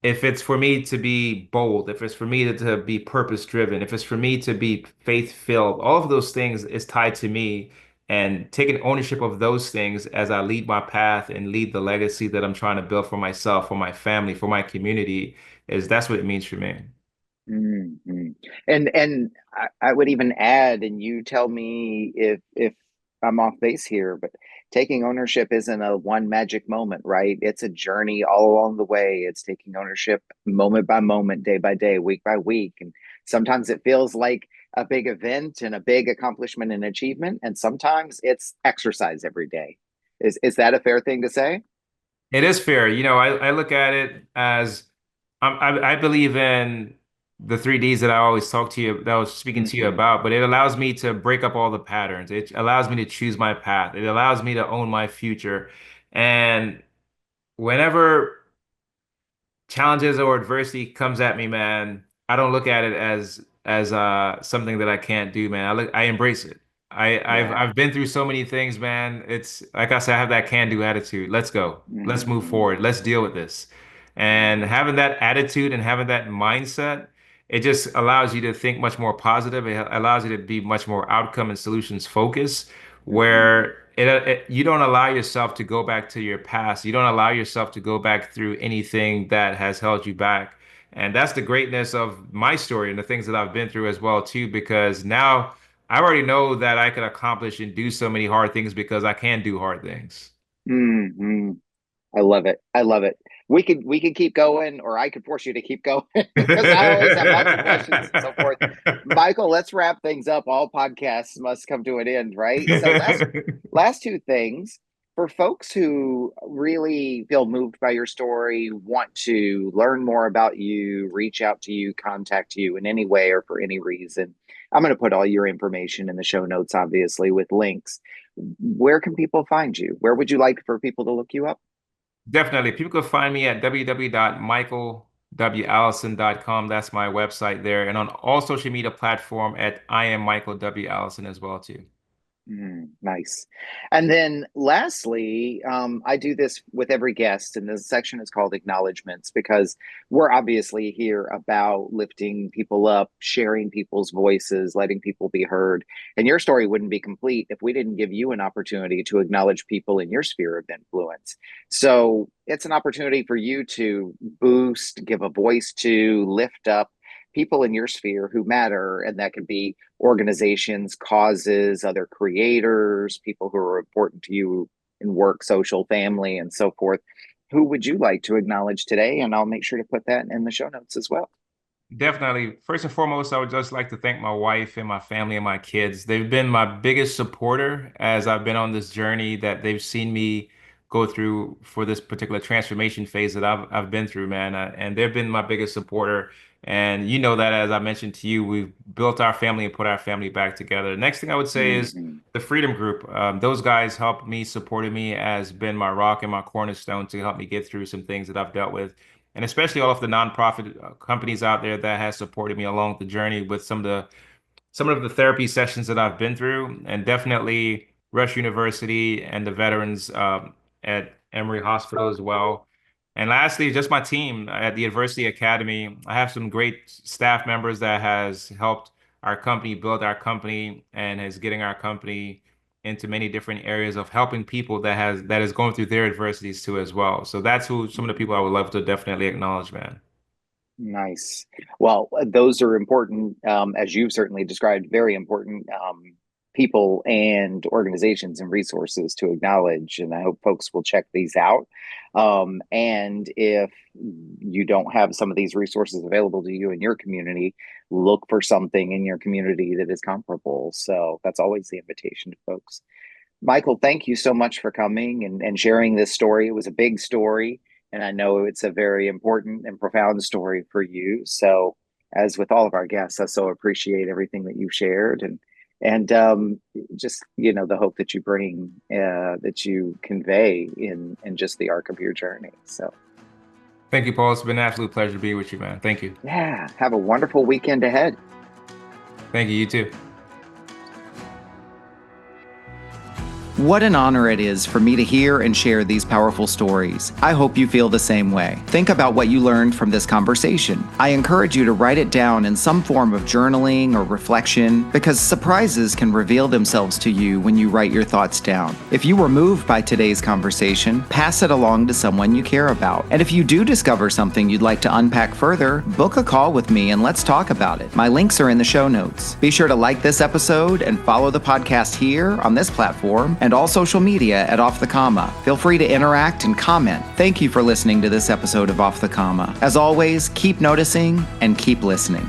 If it's for me to be bold, if it's for me to be purpose driven, if it's for me to be faith filled, all of those things is tied to me. And taking ownership of those things as I lead my path and lead the legacy that I'm trying to build for myself, for my family, for my community, that's what it means for me. Mm-hmm. And I would even add, and you tell me if I'm off base here, but taking ownership isn't a one magic moment, right? It's a journey all along the way. It's taking ownership moment by moment, day by day, week by week. And sometimes it feels like a big event and a big accomplishment and achievement. And sometimes it's exercise every day. Is that a fair thing to say? It is fair. I look at it as I believe in the 3Ds that I always talk to you, that I was speaking to you Hmm. about, but it allows me to break up all the patterns. It allows me to choose my path. It allows me to own my future. And whenever challenges or adversity comes at me, man, I don't look at it as something that I can't do, man. I embrace it. Yeah. I've been through so many things, man. It's like I said, I have that can-do attitude. Let's go. Let's move Hmm. forward. Let's deal with this. And Hmm. having that attitude and having that mindset, it just allows you to think much more positive. It allows you to be much more outcome and solutions focused, Hmm. where you don't allow yourself to go back to your past. You don't allow yourself to go back through anything that has held you back. And that's the greatness of my story and the things that I've been through as well too, because now I already know that I can accomplish and do so many hard things because I can do hard things. Hmm. I love it. I love it. We could keep going, or I could force you to keep going because I always have lots of questions and so forth. Michael, let's wrap things up. All podcasts must come to an end, right? So last two things for folks who really feel moved by your story, want to learn more about you, reach out to you, contact you in any way or for any reason. I'm going to put all your information in the show notes, obviously, with links. Where can people find you? Where would you like for people to look you up? Definitely. People can find me at www.michaelwallison.com. That's my website there. And on all social media platform at I am Michael W. Allison as well too. Nice. And then lastly, I do this with every guest, and this section is called acknowledgments because we're obviously here about lifting people up, sharing people's voices, letting people be heard. And your story wouldn't be complete if we didn't give you an opportunity to acknowledge people in your sphere of influence. So it's an opportunity for you to boost, give a voice to, lift up people in your sphere who matter. And that could be organizations, causes, other creators, people who are important to you in work, social, family, and so forth. Who would you like to acknowledge today? And I'll make sure to put that in the show notes as well. Definitely. First and foremost, I would just like to thank my wife and my family and my kids. They've been my biggest supporter as I've been on this journey that they've seen me go through for this particular transformation phase that I've been through, man. And they've been my biggest supporter. And you know that, as I mentioned to you, we've built our family and put our family back together. Next thing I would say is Mhm. the Freedom Group. Those guys helped me, supported me, has been my rock and my cornerstone to help me get through some things that I've dealt with. And especially all of the nonprofit companies out there that has supported me along the journey with some of the therapy sessions that I've been through, and definitely Rush University and the veterans at Emory Hospital as well. And lastly, just my team at the Adversity Academy. I have some great staff members that has helped our company build our company and is getting our company into many different areas of helping people that is going through their adversities too as well. So that's who some of the people I would love to definitely acknowledge, man. Nice. Well, those are important, as you've certainly described, very important people and organizations and resources to acknowledge. And I hope folks will check these out. And if you don't have some of these resources available to you in your community, look for something in your community that is comparable. So that's always the invitation to folks. Michael, thank you so much for coming and sharing this story. It was a big story, and I know it's a very important and profound story for you. So, as with all of our guests, I so appreciate everything that you've shared and just the hope that you bring, that you convey in just the arc of your journey. So, Thank you, Paul. It's been an absolute pleasure to be with you, man. Thank you. yeah, have a wonderful weekend ahead. Thank you. You too. What an honor it is for me to hear and share these powerful stories. I hope you feel the same way. Think about what you learned from this conversation. I encourage you to write it down in some form of journaling or reflection, because surprises can reveal themselves to you when you write your thoughts down. If you were moved by today's conversation, pass it along to someone you care about. And if you do discover something you'd like to unpack further, book a call with me and let's talk about it. My links are in the show notes. Be sure to like this episode and follow the podcast here on this platform and all social media at Off the Comma. Feel free to interact and comment. Thank you for listening to this episode of Off the Comma. As always, keep noticing and keep listening.